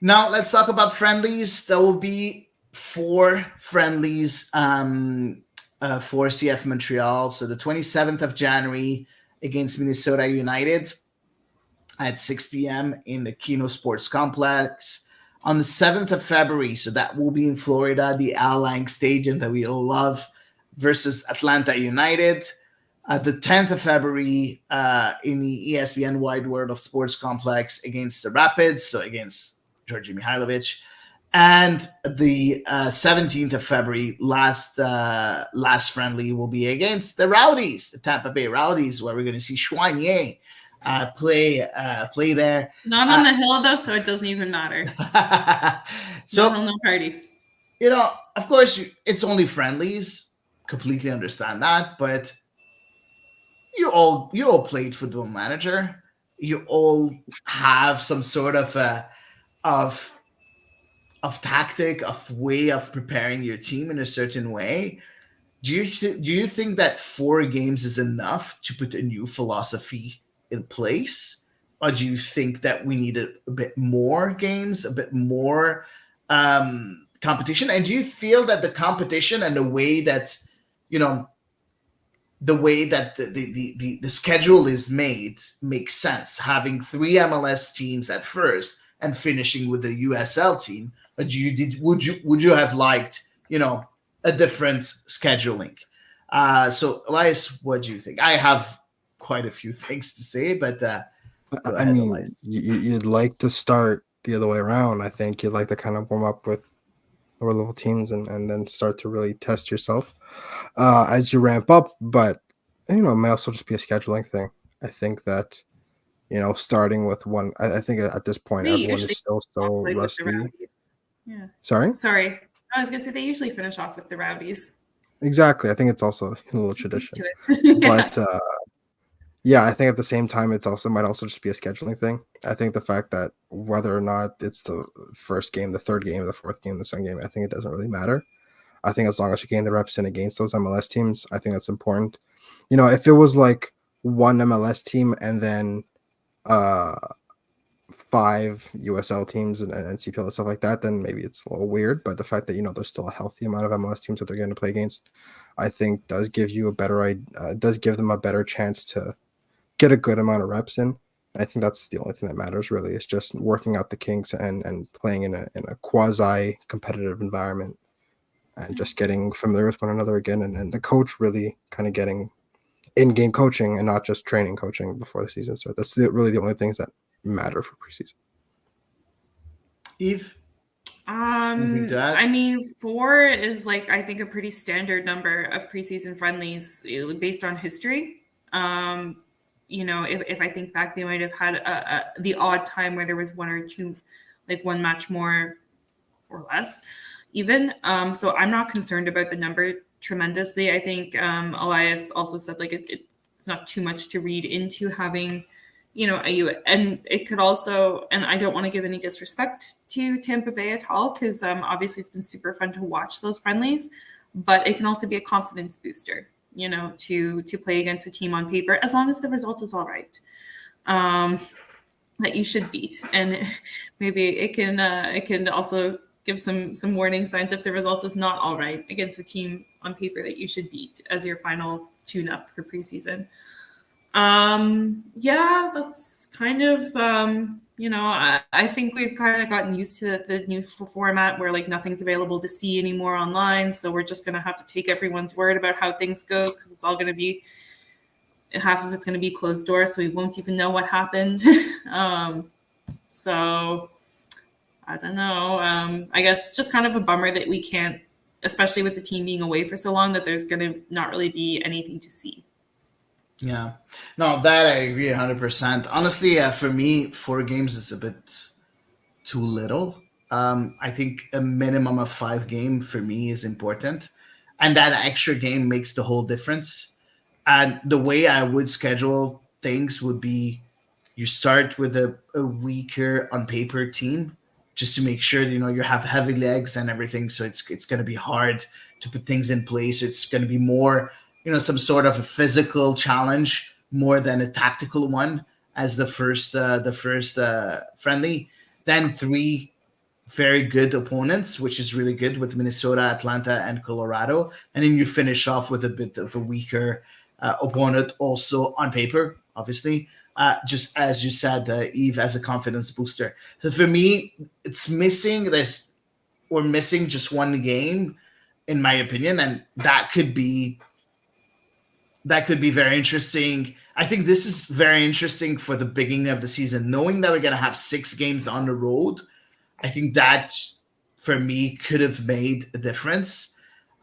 Now let's talk about friendlies. There will be 4 friendlies for CF Montreal. So the 27th of January against Minnesota United at 6 p.m. in the Kino Sports Complex. On the 7th of February, so that will be in Florida, the Al Lang Stadium that we all love, versus Atlanta United. The 10th of February in the ESPN Wide World of Sports Complex against the Rapids, so against Georgi Mihailovic. And the 17th of February, last friendly, will be against the Rowdies, the Tampa Bay Rowdies, where we're going to see Chouanière play there. Not on the hill, though, so it doesn't even matter. So, no hill, no party. of course, it's only friendlies, completely understand that, but you all played Football Manager. You all have some sort of of tactic, of way of preparing your team in a certain way. Do you think that 4 games is enough to put a new philosophy in place, or do you think that we need a bit more games, a bit more competition? And do you feel that the competition and you know the way that the schedule is made makes sense, having 3 MLS teams at first and finishing with a USL team? Or would you have liked a different scheduling? So Elias, what do you think? I have quite a few things to say, but go I ahead, mean, Elias. you'd like to start the other way around. I think you'd like to kind of warm up with lower level teams and then start to really test yourself as you ramp up. But it may also just be a scheduling thing. I think that starting with one. I think at this point They everyone is usually still so played with the rusty. Rowdies. Yeah. Sorry. Sorry. I was gonna say they usually finish off with the Rowdies. Exactly. I think it's also a little Used tradition, to it. Yeah. but yeah, I think at the same time it's also might also just be a scheduling thing. I think the fact that whether or not it's the first game, the third game, the fourth game, the second game, I think it doesn't really matter. I think as long as you gain the reps in against those MLS teams, I think that's important. If it was like one MLS team and then uh 5 USL teams and CPL and stuff like that, then maybe it's a little weird. But the fact that there's still a healthy amount of MLS teams that they're going to play against, I think does give you a better does give them a better chance to get a good amount of reps in. And I think that's the only thing that matters really. It's just working out the kinks and playing in a quasi competitive environment and just getting familiar with one another again, and the coach really kind of getting in-game coaching and not just training coaching before the season starts. That's really the only things that matter for preseason. Eve, anything to add? I mean, 4 is I think a pretty standard number of preseason friendlies based on history. If I think back, they might have had the odd time where there was 1 or 2, one match more or less, even. So I'm not concerned about the number tremendously. I think Elias also said it's not too much to read into having and it could also, and I don't want to give any disrespect to Tampa Bay at all, because obviously it's been super fun to watch those friendlies, but it can also be a confidence booster, to play against a team on paper, as long as the result is all right, that you should beat. And maybe it can also give some warning signs if the result is not all right against a team on paper that you should beat as your final tune-up for preseason. Yeah, that's kind of, I think we've kind of gotten used to the new format where nothing's available to see anymore online. So we're just going to have to take everyone's word about how things goes, because it's all going to be, half of it's going to be closed doors. So we won't even know what happened. So I don't know. I guess just kind of a bummer that we can't, especially with the team being away for so long, that there's going to not really be anything to see. Yeah, no, that I agree 100%. Honestly, for me, 4 games is a bit too little. I think a minimum of 5 game for me is important, and that extra game makes the whole difference. And the way I would schedule things would be, you start with a weaker on paper team, just to make sure you have heavy legs and everything. So it's going to be hard to put things in place. It's going to be more some sort of a physical challenge more than a tactical one as the first friendly. Then 3 very good opponents, which is really good, with Minnesota, Atlanta, and Colorado. And then you finish off with a bit of a weaker opponent, also on paper, obviously. Just as you said, Eve, as a confidence booster. So for me, it's missing. We're missing just 1 game, in my opinion, and that could be very interesting. I think this is very interesting for the beginning of the season, knowing that we're going to have 6 games on the road. I think that, for me, could have made a difference.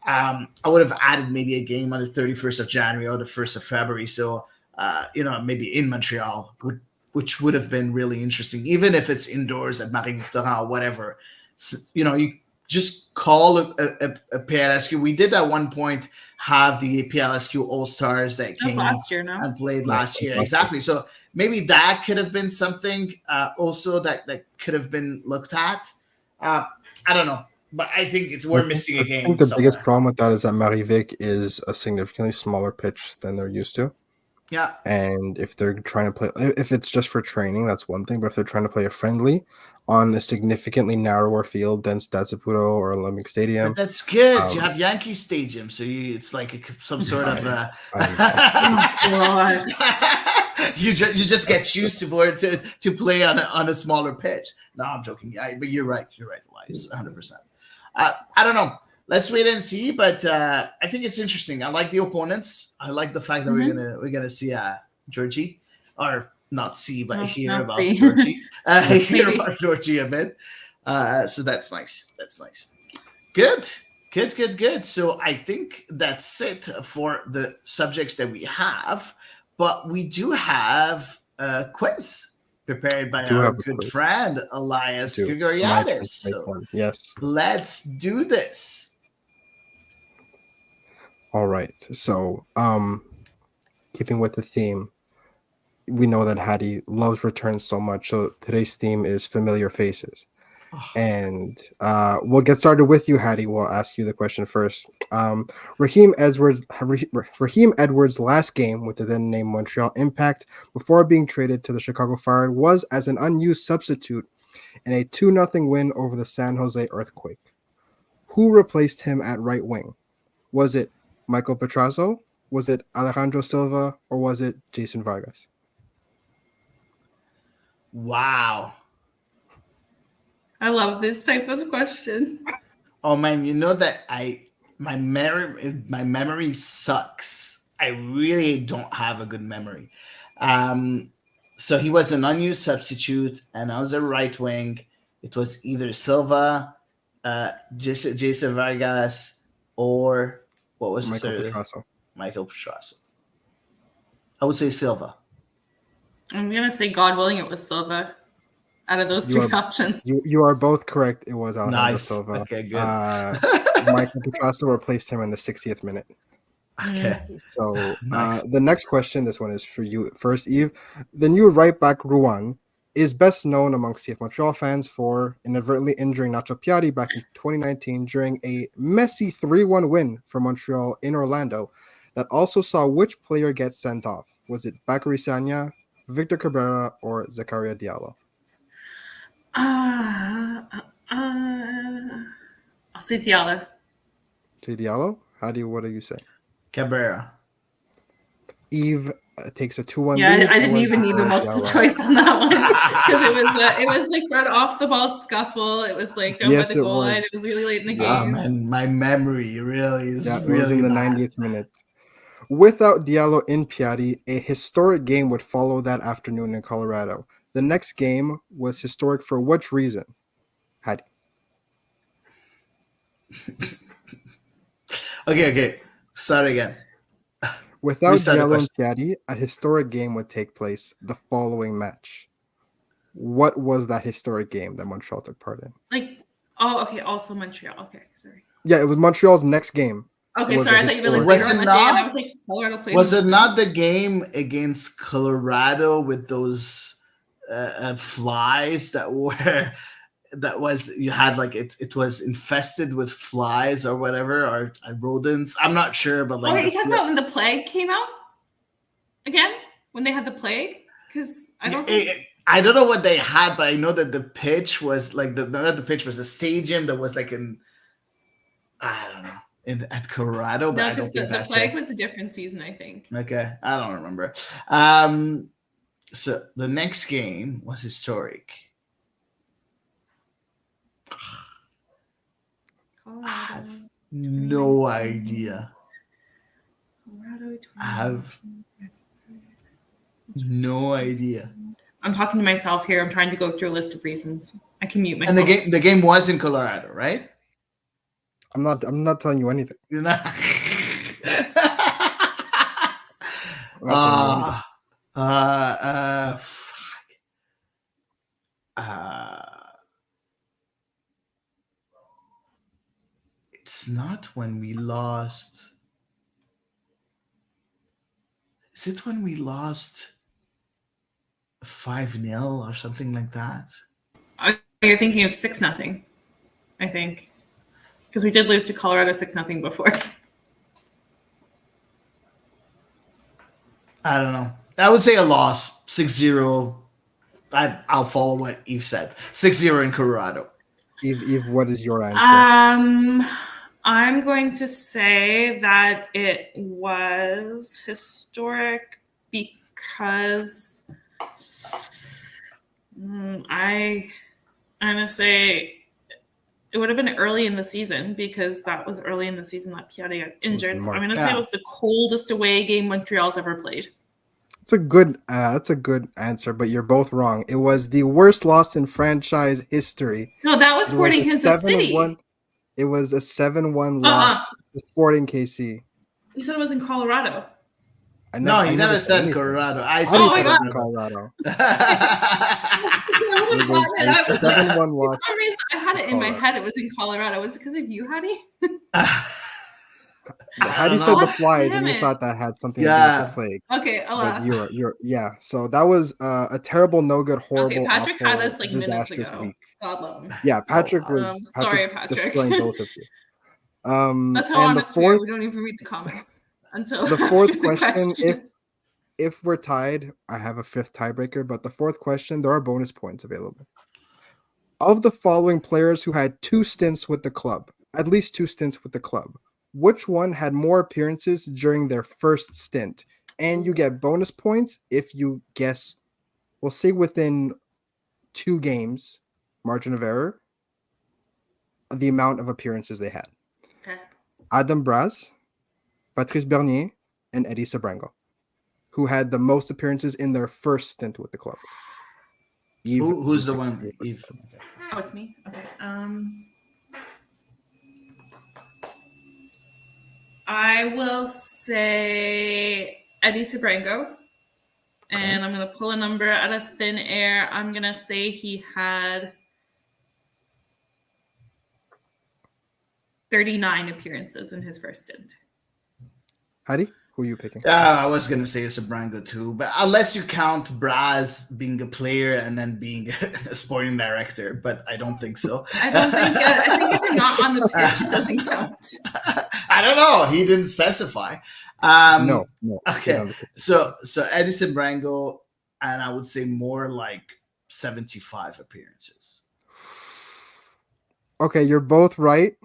I would have added maybe a game on the 31st of January or the 1st of February. So, maybe in Montreal, which would have been really interesting, even if it's indoors at Marie-Victorin or whatever. So, you just call a PLSQ. We did at one point have the PLSQ All Stars that That's came last year, no? and played Yeah, last year. last year. Exactly. So maybe that could have been something also that could have been looked at. I don't know, but I think we're missing a I think game the biggest somewhere. problem with that is that Marivic is a significantly smaller pitch than they're used to. Yeah. And if they're trying to play, if it's just for training, that's one thing. But if they're trying to play a friendly on a significantly narrower field than Stade Saputo or Olympic But Stadium, that's good. You um, have Yankee Stadium, so it's like some sort of. I understand. Oh, You just get used to play on a smaller pitch. No, I'm joking. But you're right. You're right, Elias. 100%. I don't know. Let's wait and see. But I think it's interesting. I like the opponents. I like the fact that we're gonna see Georgie, or not see, but hear not about see. Georgie. Hear Maybe. about Georgie a bit. So that's nice. That's nice. Good. Good. So I think that's it for the subjects that we have. But we do have a quiz prepared by Do our have a good quiz. friend Elias My Grigoriadis. turn to make So one. Yes. let's do this. All right. So, keeping with the theme, we know that Hattie loves returns so much. So today's theme is familiar faces. And we'll get started with you, Hattie. We'll ask you the question first. Raheem Edwards' last game with the then named Montreal Impact before being traded to the Chicago Fire was as an unused substitute in a 2-0 win over the San Jose Earthquake. Who replaced him at right wing? Was it Michael Petrasso? Was it Alejandro Silva? Or was it Jason Vargas? Wow. I love this type of question. Oh man, you know that my memory sucks. I really don't have a good memory. So he was an unused substitute, and I was a right wing. It was either Silva, Jason Vargas, or what was the Michael third? Petrasso. Michael Petrasso. I would say Silva. I'm gonna say, God willing, it was Silva. Out of those three options, You are both correct. It was Alejandro Nice. Silva. Okay, good. Michael Petrasso replaced him in the 60th minute. Okay. So Nice. the next question, this one is for you first, Eve. The new right back Ruan is best known among CF Montreal fans for inadvertently injuring Nacho Piatti back in 2019 during a messy 3-1 win for Montreal in Orlando that also saw which player get sent off. Was it Bakary Sagna, Victor Cabrera, or Zakaria Diallo? I'll say Diallo. To Diallo? What do you say? Cabrera. Eve takes a 2-1 Yeah, lead. I didn't even need the multiple choice on that one because it was like right off the ball scuffle. It was like down by the goal line. It was really late in the game. Oh man, my memory really is it really was in the bad. 90th minute. Without Diallo in Piatti, a historic game would follow that afternoon in Colorado. The next game was historic for which reason? Hattie. Okay. Start again. Without Restart the Diallo and question. Piatti, a historic game would take place the following match. What was that historic game that Montreal took part in? Okay. Also Montreal. Okay, sorry. Yeah, it was Montreal's next game. Okay, sorry. I thought you were like Was later it on that day, and I not? was like, Colorado played. Was it not the game against Colorado with those flies that were? That was you had like it was infested with flies or whatever or rodents. I'm not sure, but like. Okay, you talking about when the plague came out again? When they had the plague? Because I don't think. I don't know what they had, but I know that the pitch was like not the pitch was the stadium that was like in. I don't know at Colorado, but No, I don't because think the that's plague it. was a different season, I think. Okay, I don't remember. So the next game was historic. Colorado, I have no idea. Colorado, I have no idea. I'm talking to myself here. I'm trying to go through a list of reasons. I can mute myself. And the game was in Colorado, right? I'm not telling you anything. You're not. Fuck. It's not when we lost. Is it when we lost 5-0 or something like that? You're thinking of 6-0, I think, because we did lose to Colorado 6-0 before. I don't know. I would say a loss, 6-0. I'll follow what Eve said. 6-0 in Colorado. Eve, what is your answer? I'm going to say that it was historic because I'm gonna say it would have been early in the season because that was early in the season that Piatti got injured. So I'm gonna say it was the coldest away game Montreal's ever played. That's a good answer, but you're both wrong. It was the worst loss in franchise history. No, that was Sporting Kansas City. It was a 7-1 loss to Sporting KC. You said it was in Colorado. I never said Colorado. I said it was in Colorado. It was a 7-1 loss. For some reason, I had it in my head. It was in Colorado. Was it because of you, Hattie? Hattie said the Flies, and you thought that had something to do with the plague. Okay, alas. But so that was a terrible, no good, horrible, okay, Patrick awful, had us like disastrous minutes ago. week. God love him. Yeah, Patrick was sorry, Patrick. destroying both of you. That's how honest we are. We don't even read the comments until the fourth question. If we're tied, I have a fifth tiebreaker, but the fourth question, there are bonus points available. Of the following players who had at least two stints with the club, which one had more appearances during their first stint? And you get bonus points if you guess, we'll say within 2 games, margin of error, the amount of appearances they had. Okay. Adam Braz, Patrice Bernier, and Eddie Sabrango, who had the most appearances in their first stint with the club. Eve, who's the one? Eve. Oh, it's me. Okay. I will say Eddie Sabrango, and I'm going to pull a number out of thin air. I'm going to say he had 39 appearances in his first stint. Hattie, who are you picking? I was going to say Sabrango too, but unless you count Braz being a player and then being a sporting director, but I don't think so. I think if you're not on the pitch, it doesn't count. I don't know. He didn't specify. No. Okay. So Eddie Sabrango, and I would say more like 75 appearances. Okay, you're both right.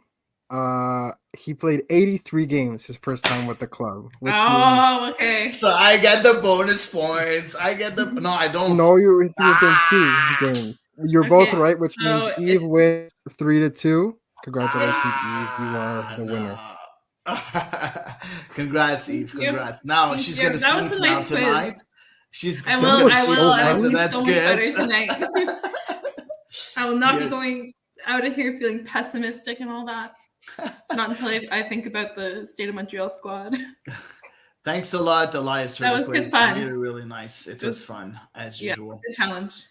He played 83 games his first time with the club. Which means... okay. So I get the bonus points. I don't. No, you're within 2 games. You're both right, which means Eve wins 3-2. Congratulations, Eve. You are the winner. Congrats, Eve. Congrats. Now she's gonna sleep now tonight. I will be so much better tonight. I will not be going out of here feeling pessimistic and all that. Not until I think about the State of Montreal squad. Thanks a lot, Elias. That was good fun. Really, really nice. It was fun as usual. Good challenge.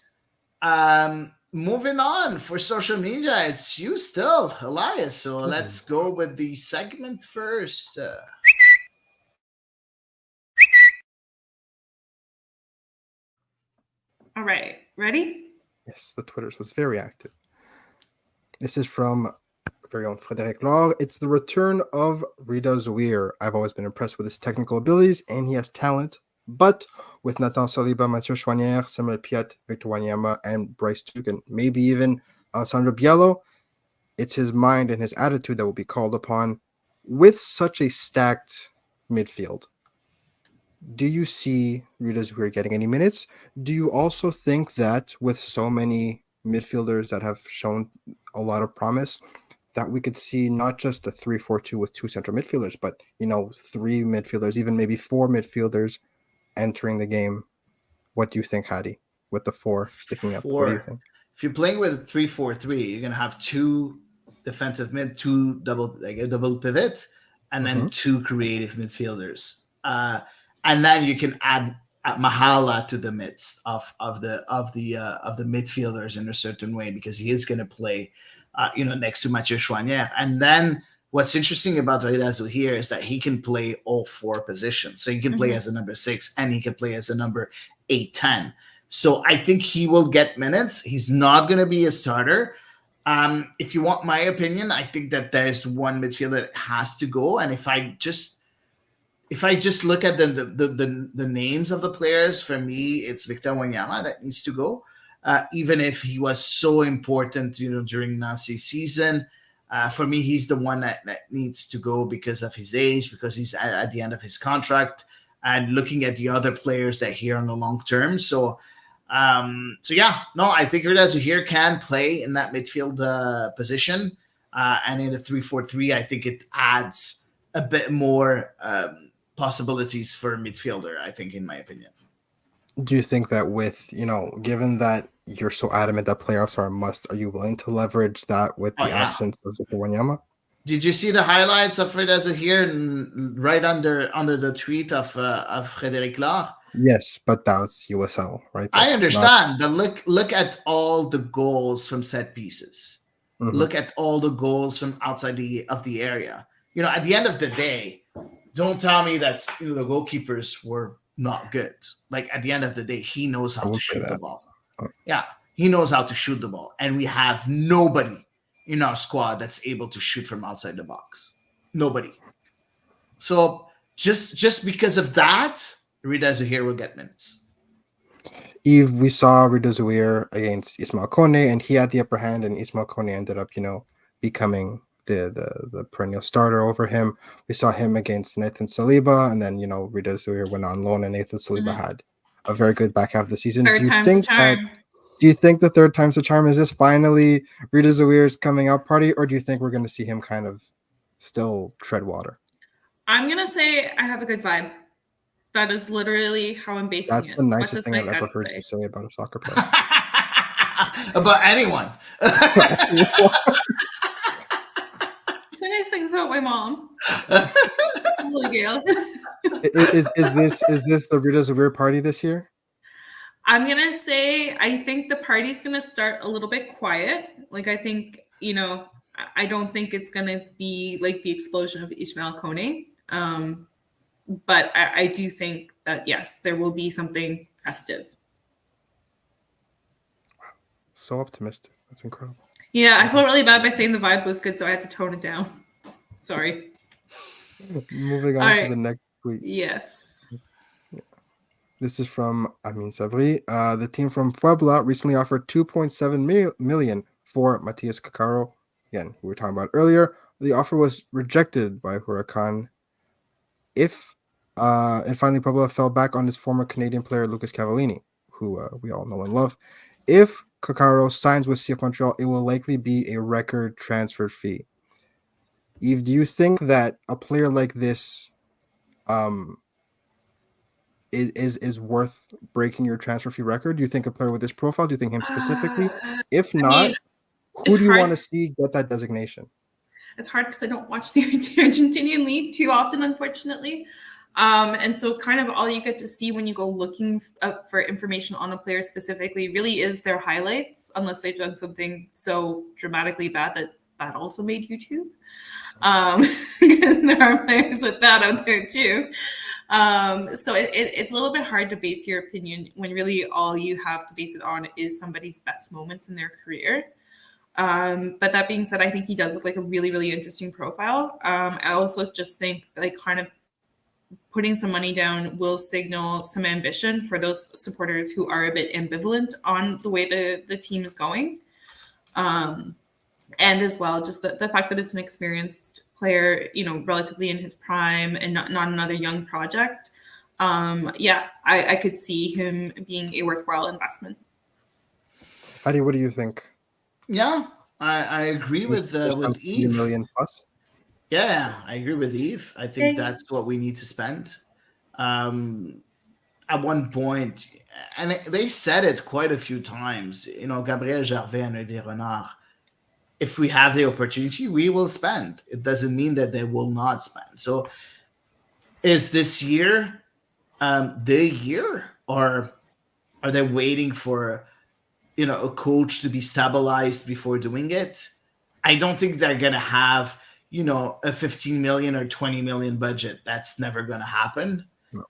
Moving on for social media, it's you still, Elias. So let's go with the segment first. All right, ready? Yes, the Twitters was very active. This is from very own Frédéric Laure. It's the return of Rida Zouir. I've always been impressed with his technical abilities, and he has talent. But with Nathan Saliba, Mathieu Chouanière, Samuel Piat, Victor Wanyama, and Bryce Dugan, maybe even Alessandro Biello, it's his mind and his attitude that will be called upon with such a stacked midfield. Do you see Rida Zouir getting any minutes? Do you also think that with so many midfielders that have shown a lot of promise, that we could see not just a 3-4-2 with 2 central midfielders, but 3 midfielders, even maybe 4 midfielders entering the game? What do you think, Hattie, with the 4 sticking up? 4. What do you think? If you're playing with a 3-4-3, you're gonna have 2 defensive mid, 2 double pivot, and then 2 creative midfielders. And then you can add Mahala to the midst of the midfielders in a certain way, because he is going to play, next to Mathieu Chouanière. And then what's interesting about Redazo here is that he can play all 4 positions. So he can play as a number 6 and he can play as a number 8-10. So I think he will get minutes. He's not going to be a starter. If you want my opinion, I think that there's one midfielder that has to go. And if I just look at the names of the players, for me, it's Victor Wanyama that needs to go. Even if he was so important, during Nazi season, for me, he's the one that needs to go because of his age, because he's at the end of his contract, and looking at the other players that here on the long term. So yeah, no, I think Redazo here can play in that midfield position, and in a 3-4-3, I think it adds a bit more possibilities for a midfielder, I think, in my opinion. Do you think that with, given that you're so adamant that playoffs are a must, are you willing to leverage that with the absence of Victor Wanyama? Did you see the highlights of Redazo here right under the tweet of Frédéric Laure? Yes, but that's USL, right? I understand, but look at all the goals from set pieces. Mm-hmm. Look at all the goals from outside of the area. At the end of the day, don't tell me that the goalkeepers were not good. Like, at the end of the day, he knows how to shoot the ball. Yeah, he knows how to shoot the ball, and we have nobody in our squad that's able to shoot from outside the box. Nobody. So just because of that, Redazo here will get minutes. Yves, we saw Redazo here against Ismail Kone, and he had the upper hand, and Ismail Kone ended up, becoming the perennial starter over him. We saw him against Nathan Saliba, and then Redazo here went on loan, and Nathan Saliba had a very good back half of the season. Do you think the third time's the charm? Is this finally Redazo here's coming out party, or do you think we're going to see him kind of still tread water? I'm gonna say I have a good vibe. That is literally how I'm basing it. That's the nicest thing I've ever heard you say about a soccer player. About anyone. Say nice things about my mom. Is this the Redazo Weir party this year? I'm gonna say I think the party's gonna start a little bit quiet. Like, I think, I don't think it's gonna be like the explosion of Ismail Kone. But I do think that, yes, there will be something festive. So optimistic. That's incredible. Yeah, I felt really bad by saying the vibe was good, so I had to tone it down. Sorry. Moving on to the next tweet. Yes. This is from Amin Sabri. The team from Puebla recently offered $2.7 million for Matias Cacaro. Again, who we were talking about earlier. The offer was rejected by Huracan. And finally, Puebla fell back on his former Canadian player, Lucas Cavallini, who we all know and love. If Cacaro signs with CF Montreal, it will likely be a record transfer fee. Yves, do you think that a player like this is worth breaking your transfer fee record? Do you think a player with this profile? Do you think him specifically? If not, who do you want to see get that designation? It's hard because I don't watch the Argentinian league too often, unfortunately. And so kind of all you get to see when you go looking for information on a player specifically really is their highlights, unless they've done something so dramatically bad that also made YouTube. Because there are players with that out there too. So it's a little bit hard to base your opinion when really all you have to base it on is somebody's best moments in their career. But that being said, I think he does look like a really, really interesting profile. I also just think like kind of putting some money down will signal some ambition for those supporters who are a bit ambivalent on the way the team is going. And as well, just the fact that it's an experienced player, relatively in his prime and not another young project. I could see him being a worthwhile investment. Adi, what do you think? Yeah, I agree with Yves. $1 million plus? Yeah, I agree with Yves. I think that's what we need to spend. At one point, and they said it quite a few times, Gabriel Gervais and Olivier Renard, if we have the opportunity, we will spend. It doesn't mean that they will not spend. So is this year the year, or are they waiting for a coach to be stabilized before doing it? I don't think they're going to have a 15 million or 20 million budget. That's never going to happen. No.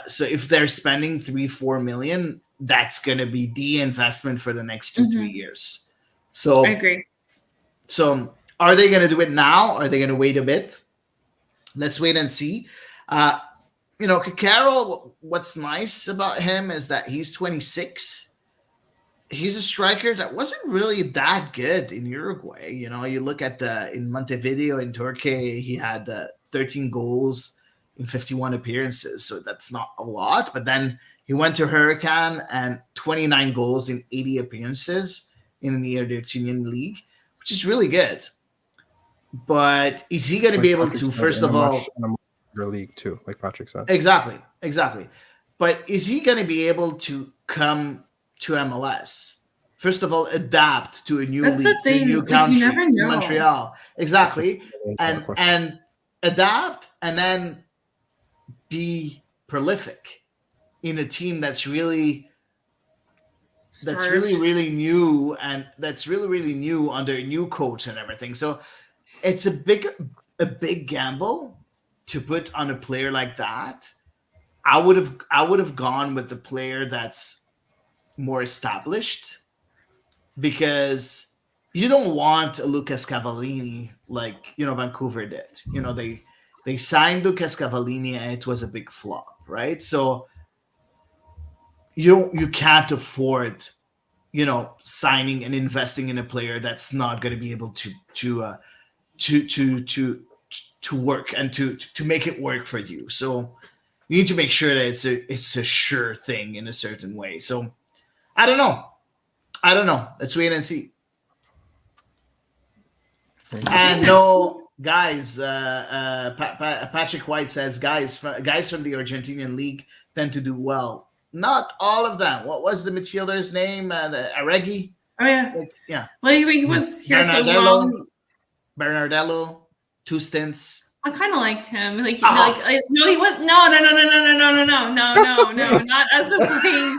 So if they're spending 3-4 million, that's going to be the investment for the next 2-3 years. So I agree. So are they going to do it now? Are they going to wait a bit? Let's wait and see. Kakaro, what's nice about him is that he's 26. He's a striker that wasn't really that good in Uruguay. You look at in Montevideo in Turkey, he had 13 goals in 51 appearances. So that's not a lot. But then he went to Hurricane and 29 goals in 80 appearances in the Argentinian league, which is really good. But is he going to be able to, first of all, your league too, like Patrick said? Exactly. But is he going to be able to come to MLS? First of all, adapt to a new league, to a new country, you never know. Montreal. Exactly. And adapt and then be prolific in a team that's really really new, and that's really new under a new coach and everything. So it's a big gamble to put on a player like that. I would have gone with the player that's more established, because you don't want a Lucas Cavallini like Vancouver did. They signed Lucas Cavallini and it was a big flop, right? So you can't afford signing and investing in a player that's not going to be able to work and to make it work for you. So you need to make sure that it's a sure thing in a certain way. So I don't know. Let's wait and see. And no, guys, Patrick White says guys from the Argentinian league tend to do well. Not all of them. What was the midfielder's name? The Arregui? Oh yeah. Yeah. Well, he was here so long. Bernardello, 2 stints. I kind of liked him. No, he was no, not as a playing.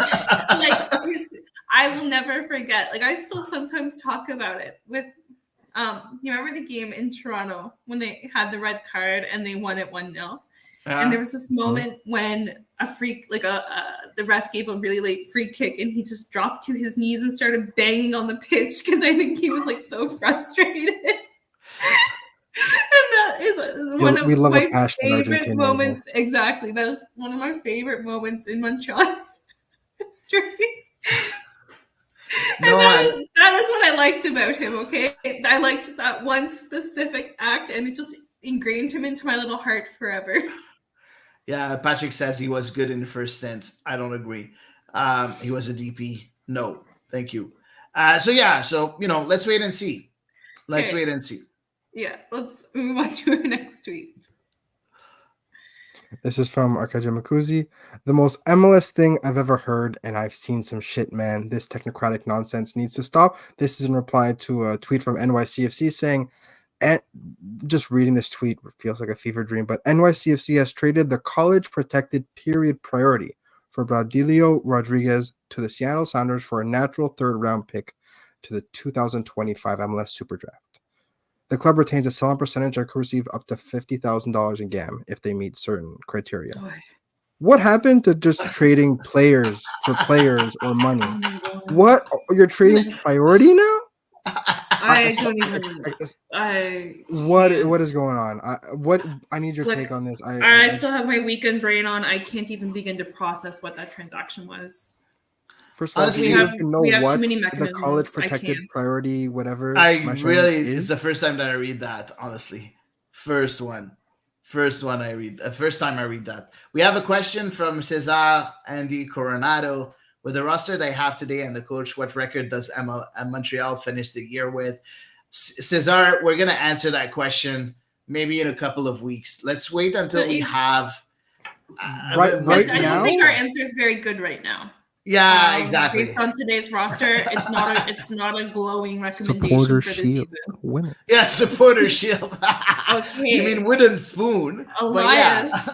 I will never forget. I still sometimes talk about it with. You remember the game in Toronto when they had the red card and they won it 1-0? And there was this moment when a freak, the ref gave a really late free kick and he just dropped to his knees and started banging on the pitch because I think he was so frustrated. And that is one of my favorite moments. Exactly. That was one of my favorite moments in Montreal history. And that is what I liked about him, okay? I liked that one specific act, and it just ingrained him into my little heart forever. Yeah, Patrick says he was good in the first stint. I don't agree. He was a DP. No, thank you. So let's wait and see. Wait and see. Yeah, let's move on to our next tweet. This is from Arkadia Makuzi. The most MLS thing I've ever heard, and I've seen some shit, man. This technocratic nonsense needs to stop. This is in reply to a tweet from NYCFC saying, and just reading this tweet feels like a fever dream, but NYCFC has traded the college protected period priority for Bradilio Rodriguez to the Seattle Sounders for a natural 3rd round pick to the 2025 MLS Super Draft. The club retains a sell-on percentage and could receive up to $50,000 in GAM if they meet certain criteria. Boy. What happened to just trading players for players or money? What? You're trading priority now? I don't even. What is going on? I need your take on this. I still have my weekend brain on. I can't even begin to process what that transaction was. First of all, honestly, we have too many mechanisms. The college protected priority, whatever. It's the first time that I read that. Honestly, first time I read that. We have a question from Cesar Andy Coronado. With the roster they have today and the coach, what record does Montreal finish the year with? Cesar, we're going to answer that question maybe in a couple of weeks. Let's wait until we have... right now? I don't think our answer is very good right now. Yeah, exactly. Based on today's roster, it's not a glowing recommendation supporter for this shield. season. Winner. Yeah, supporter shield. Okay. You mean wooden spoon? Elias.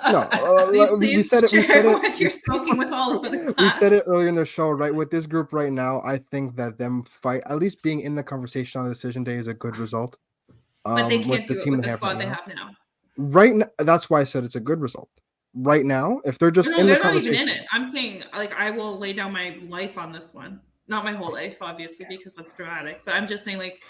We said it. What you're smoking with all over the class. We said it earlier in the show, right? With this group right now, I think that them fight, at least being in the conversation on decision day, is a good result. But they with can't the do it team with they the have right squad they now. have now. Right now, that's why I said it's a good result. Right now, if they're just No, in the they're not even in conversation, it. I'm saying, like, I will lay down my life on this one. Not my whole life, obviously, because that's dramatic. But I'm just saying, like,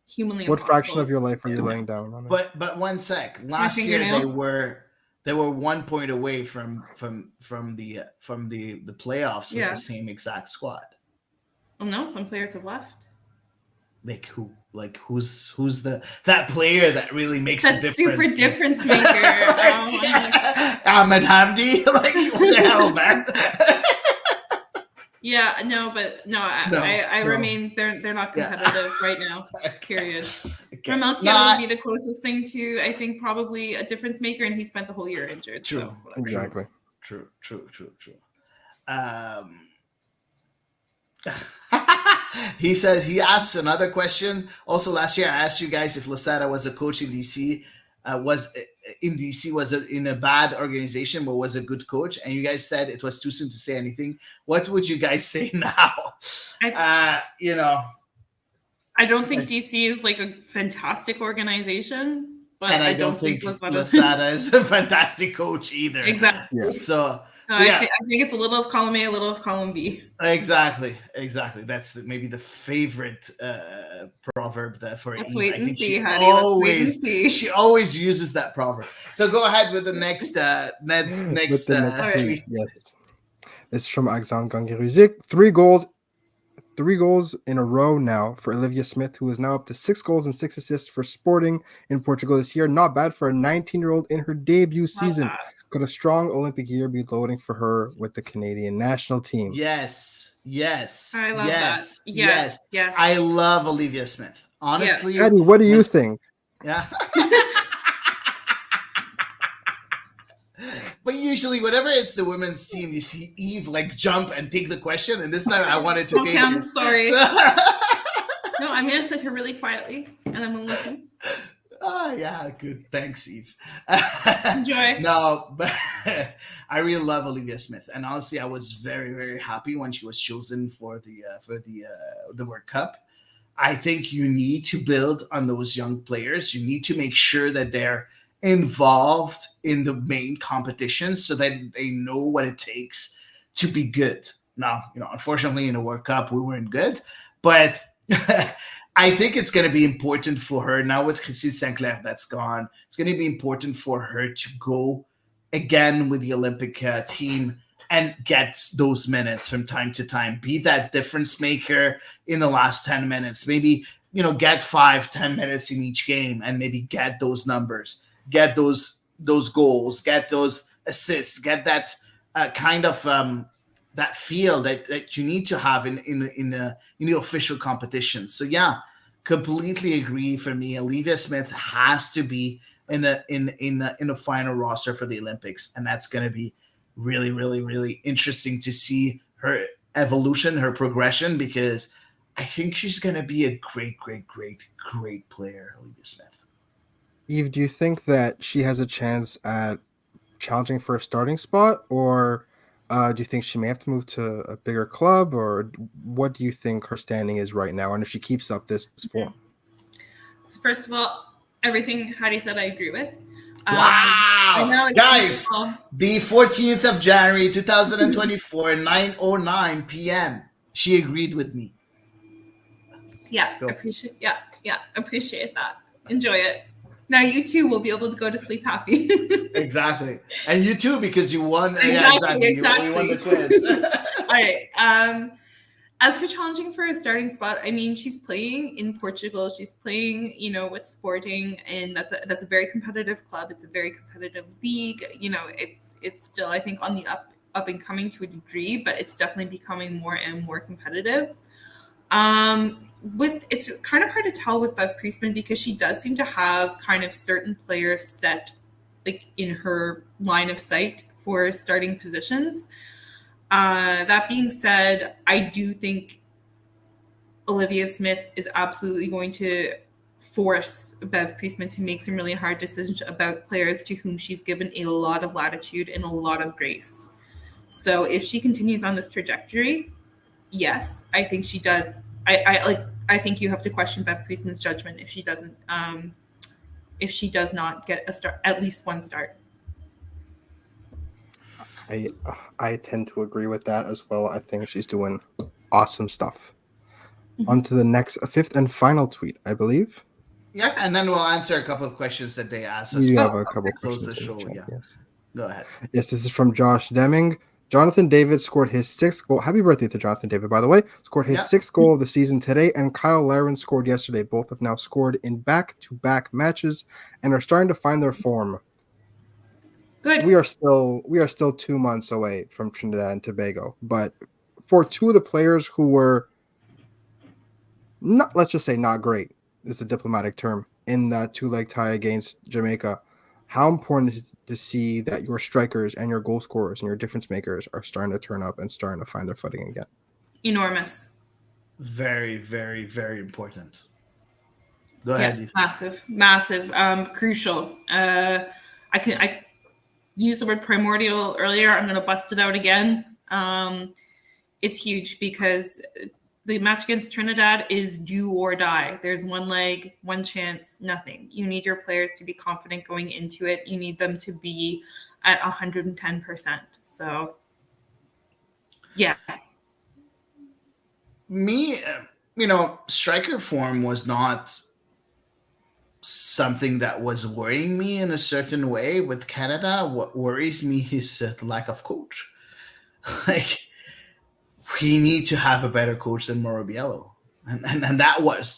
humanly what fraction impossible. of your life are you Yeah. laying down on it? But 1 sec. My Last year fingernail. they were 1 point away from the playoffs with the Yeah. same exact squad. Well, no, some players have left. Like who? Like who's that player that really makes That the difference? super difference maker. Ahmed Hamdi. Like what the hell, man? Yeah, no, but no, I No. remain. They're not Yeah. competitive right now. Period. Okay. Ramelkian would be the closest thing to, I think, probably a difference maker, and he spent the whole year injured. True. So whatever. Exactly. True. He says he asks another question. Also, last year I asked you guys if Losada was a coach in DC, was in a bad organization, but was a good coach, and you guys said it was too soon to say anything. What would you guys say now? You know, I don't think DC is like a fantastic organization, but and I don't think Losada is a fantastic coach either. Exactly. Yeah. So I think it's a little of column A, a little of column B. Exactly. That's maybe the favorite proverb that for Let's Eve. wait I and think see, Hattie. Let's wait and see. She always uses that proverb. So go ahead with the next tweet. Yes, it's from Alexandre Gangeruzik. 3 goals in a row now for Olivia Smith, who is now up to 6 goals and 6 assists for Sporting in Portugal this year. Not bad for a 19-year-old in her debut season. Could a strong Olympic year be loading for her with the Canadian national team? Yes. I love that. Yes. I love Olivia Smith. Honestly. Eddie, what do you think? Yeah. But usually, whenever it's the women's team, you see Eve like jump and take the question, and this time I wanted to take it. I'm sorry. No, I'm gonna sit here really quietly, and I'm gonna listen. Oh yeah, good. Thanks, Eve. Enjoy. No, but I really love Olivia Smith, and honestly, I was very, very happy when she was chosen for the World Cup. I think you need to build on those young players. You need to make sure that they're involved in the main competitions so that they know what it takes to be good. Now, unfortunately, in the World Cup, we weren't good, but I think it's going to be important for her now with Christine Sinclair that's gone. It's going to be important for her to go again with the Olympic team and get those minutes from time to time. Be that difference maker in the last 10 minutes. Maybe, get 5-10 minutes in each game and maybe get those numbers, get those goals, get those assists, get that kind of that feel that you need to have in the official competition. So yeah, completely agree. For me, Olivia Smith has to be in the final roster for the Olympics, and that's going to be really, really, really interesting to see her evolution, her progression, because I think she's going to be a great, great, great, great player, Olivia Smith. Eve, do you think that she has a chance at challenging for a starting spot, or do you think she may have to move to a bigger club, or what do you think her standing is right now, and if she keeps up this form? So first of all, everything Hattie said, I agree with. Wow, guys! The 14th of January, 2024, 9:09 p.m. She agreed with me. Yeah, appreciate that. Enjoy it. Now you too will be able to go to sleep happy. Exactly. And you too, because you won. Exactly. You won the quiz. All right. As for challenging for a starting spot, I mean, she's playing in Portugal. She's playing, with Sporting, and that's a very competitive club. It's a very competitive league. It's still, I think, on the up and coming to a degree, but it's definitely becoming more and more competitive. It's kind of hard to tell with Bev Priestman because she does seem to have kind of certain players set like in her line of sight for starting positions. That being said, I do think Olivia Smith is absolutely going to force Bev Priestman to make some really hard decisions about players to whom she's given a lot of latitude and a lot of grace. So if she continues on this trajectory, yes, I think she does. I think you have to question Bev Priestman's judgment if she doesn't if she does not get a start, at least one start. I tend to agree with that as well. I think she's doing awesome stuff. On to the next, fifth and final tweet, I believe. Yeah, and then we'll answer a couple of questions that they asked us. You have a couple to close questions the in the show. chat, Yeah, yes. go ahead. Yes, this is from Josh Deming. Jonathan David scored his sixth goal. Happy birthday to Jonathan David, by the way. Scored his sixth goal of the season today, and Kyle Laren scored yesterday. Both have now scored in back-to-back matches and are starting to find their form. Good. We are still 2 months away from Trinidad and Tobago, but for two of the players who were not, let's just say not great, is a diplomatic term, in that 2-leg tie against Jamaica, how important is it to see that your strikers and your goal scorers and your difference makers are starting to turn up and starting to find their footing again? Enormous. Very, very, very important. Go ahead. Yeah, massive, crucial. I used the word primordial earlier. I'm going to bust it out again. It's huge because the match against Trinidad is do or die. There's one leg, one chance, nothing. You need your players to be confident going into it. You need them to be at 110%. So, yeah. Me, striker form was not something that was worrying me in a certain way with Canada. What worries me is the lack of coach. Like, we need to have a better coach than Mauro Biello. And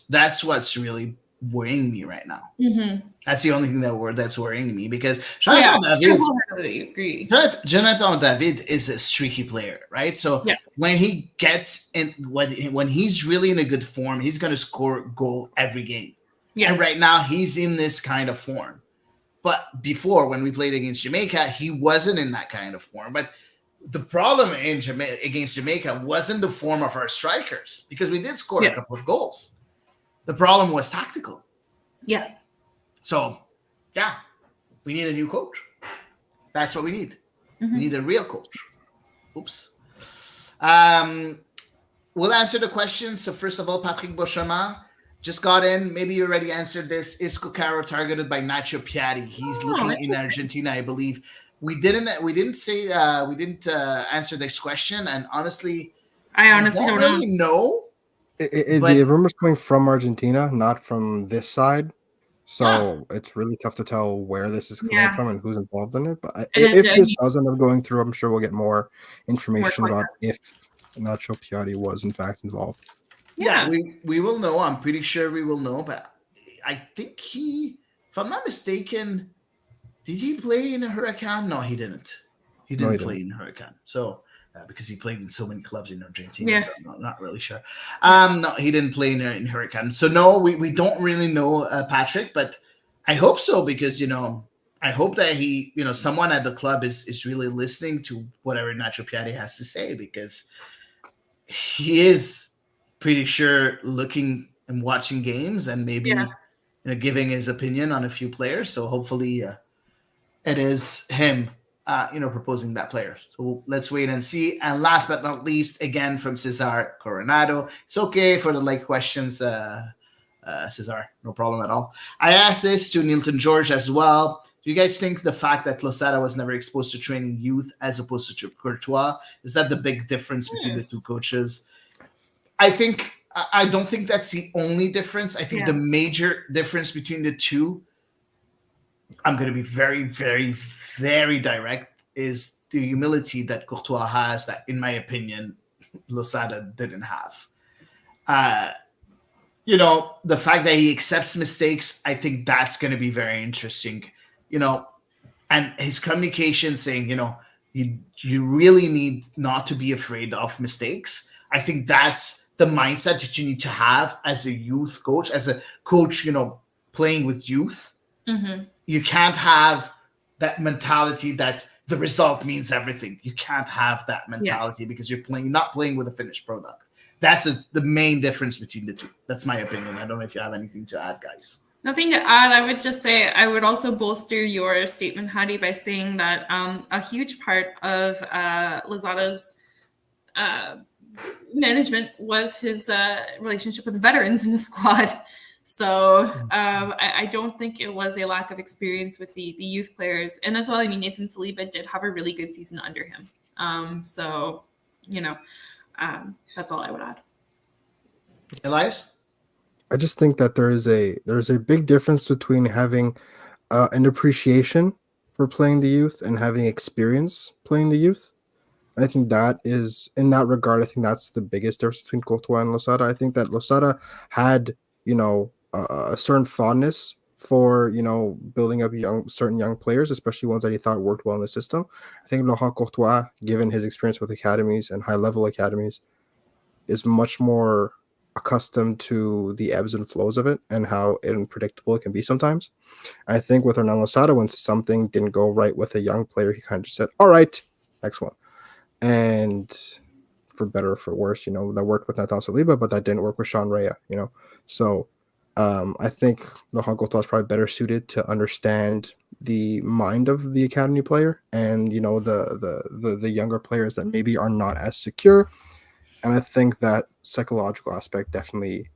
that's what's really worrying me right now. Mm-hmm. That's the only thing that's worrying me, because agree. Jonathan David is a streaky player, right? So when he gets in, when he's really in a good form, he's going to score a goal every game. Yeah. And right now he's in this kind of form. But before, when we played against Jamaica, he wasn't in that kind of form. But the problem against Jamaica wasn't the form of our strikers, because we did score a couple of goals. The problem was tactical. Yeah. So, we need a new coach. That's what we need. Mm-hmm. We need a real coach. Oops. We'll answer the questions. So first of all, Patrick Beauchemin just got in. Maybe you already answered this. Is Cuccaro targeted by Nacho Piatti? He's looking in Argentina, I believe. We didn't answer this question, and honestly, I honestly don't really know. The rumors coming from Argentina, not from this side. So it's really tough to tell where this is coming from and who's involved in it. But if this does end up going through, I'm sure we'll get more information about if Nacho Piatti was in fact involved. Yeah, we will know. I'm pretty sure we will know. But I think if I'm not mistaken, did he play in a Huracan? No, he didn't. He didn't play in Huracan. So because he played in so many clubs in Argentina, so I'm not really sure. No, he didn't play in Huracan. So no, we don't really know Patrick, but I hope so, because I hope that he, someone at the club is really listening to whatever Nacho Piatti has to say, because he is pretty sure looking and watching games and maybe giving his opinion on a few players. So hopefully it is him proposing that player. So let's wait and see. And last but not least, again from Cesar Coronado. It's okay for the like questions, Cesar. No problem at all. I asked this to Nilton George as well. Do you guys think the fact that Losada was never exposed to training youth as opposed to Courtois, is that the big difference between the two coaches? I don't think that's the only difference. I think the major difference between the two, I'm going to be very, very, very direct, is the humility that Courtois has that, in my opinion, Losada didn't have. The fact that he accepts mistakes, I think that's going to be very interesting. And his communication saying, you really need not to be afraid of mistakes. I think that's the mindset that you need to have as a youth coach, as a coach, playing with youth. Mm-hmm. You can't have that mentality that the result means everything. You can't have that mentality because you're not playing with a finished product. That's the main difference between the two. That's my opinion. I don't know if you have anything to add, guys. Nothing to add. I would just say I would also bolster your statement, Hadi, by saying that a huge part of Losada's management was his relationship with veterans in the squad. So I don't think it was a lack of experience with the youth players. And as well, I mean, Nathan Saliba did have a really good season under him. So, that's all I would add. Elias? I just think that there's a big difference between having an appreciation for playing the youth and having experience playing the youth. I think that is, in that regard, I think that's the biggest difference between Courtois and Losada. I think that Losada had, a certain fondness for, building up certain young players, especially ones that he thought worked well in the system. I think Laurent Courtois, given his experience with academies and high-level academies, is much more accustomed to the ebbs and flows of it and how unpredictable it can be sometimes. I think with Hernán Losada, when something didn't go right with a young player, he kind of just said, all right, next one. And for better or for worse, that worked with Nathan Saliba, but that didn't work with Sean Rea, So I think Laurent Courtois is probably better suited to understand the mind of the academy player and, the younger players that maybe are not as secure. And I think that psychological aspect definitely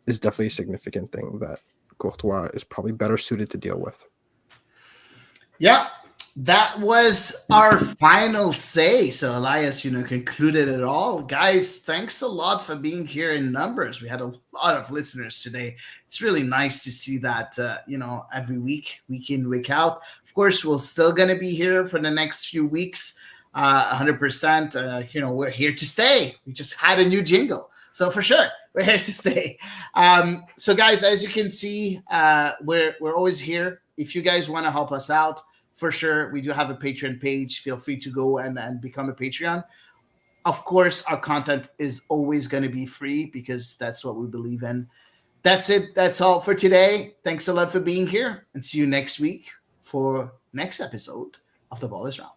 is definitely a significant thing that Courtois is probably better suited to deal with. Yeah, that was our final say. So Elias, concluded it all. Guys, thanks a lot for being here in numbers. We had a lot of listeners today. It's really nice to see that, every week in, week out. Of course, we're still going to be here for the next few weeks. 100%. We're here to stay. We just had a new jingle. So for sure, we're here to stay. So guys, as you can see, we're always here. If you guys want to help us out, for sure, we do have a Patreon page. Feel free to go and become a Patreon. Of course, our content is always going to be free because that's what we believe in. That's it. That's all for today. Thanks a lot for being here, and see you next week for next episode of The Ball is Round.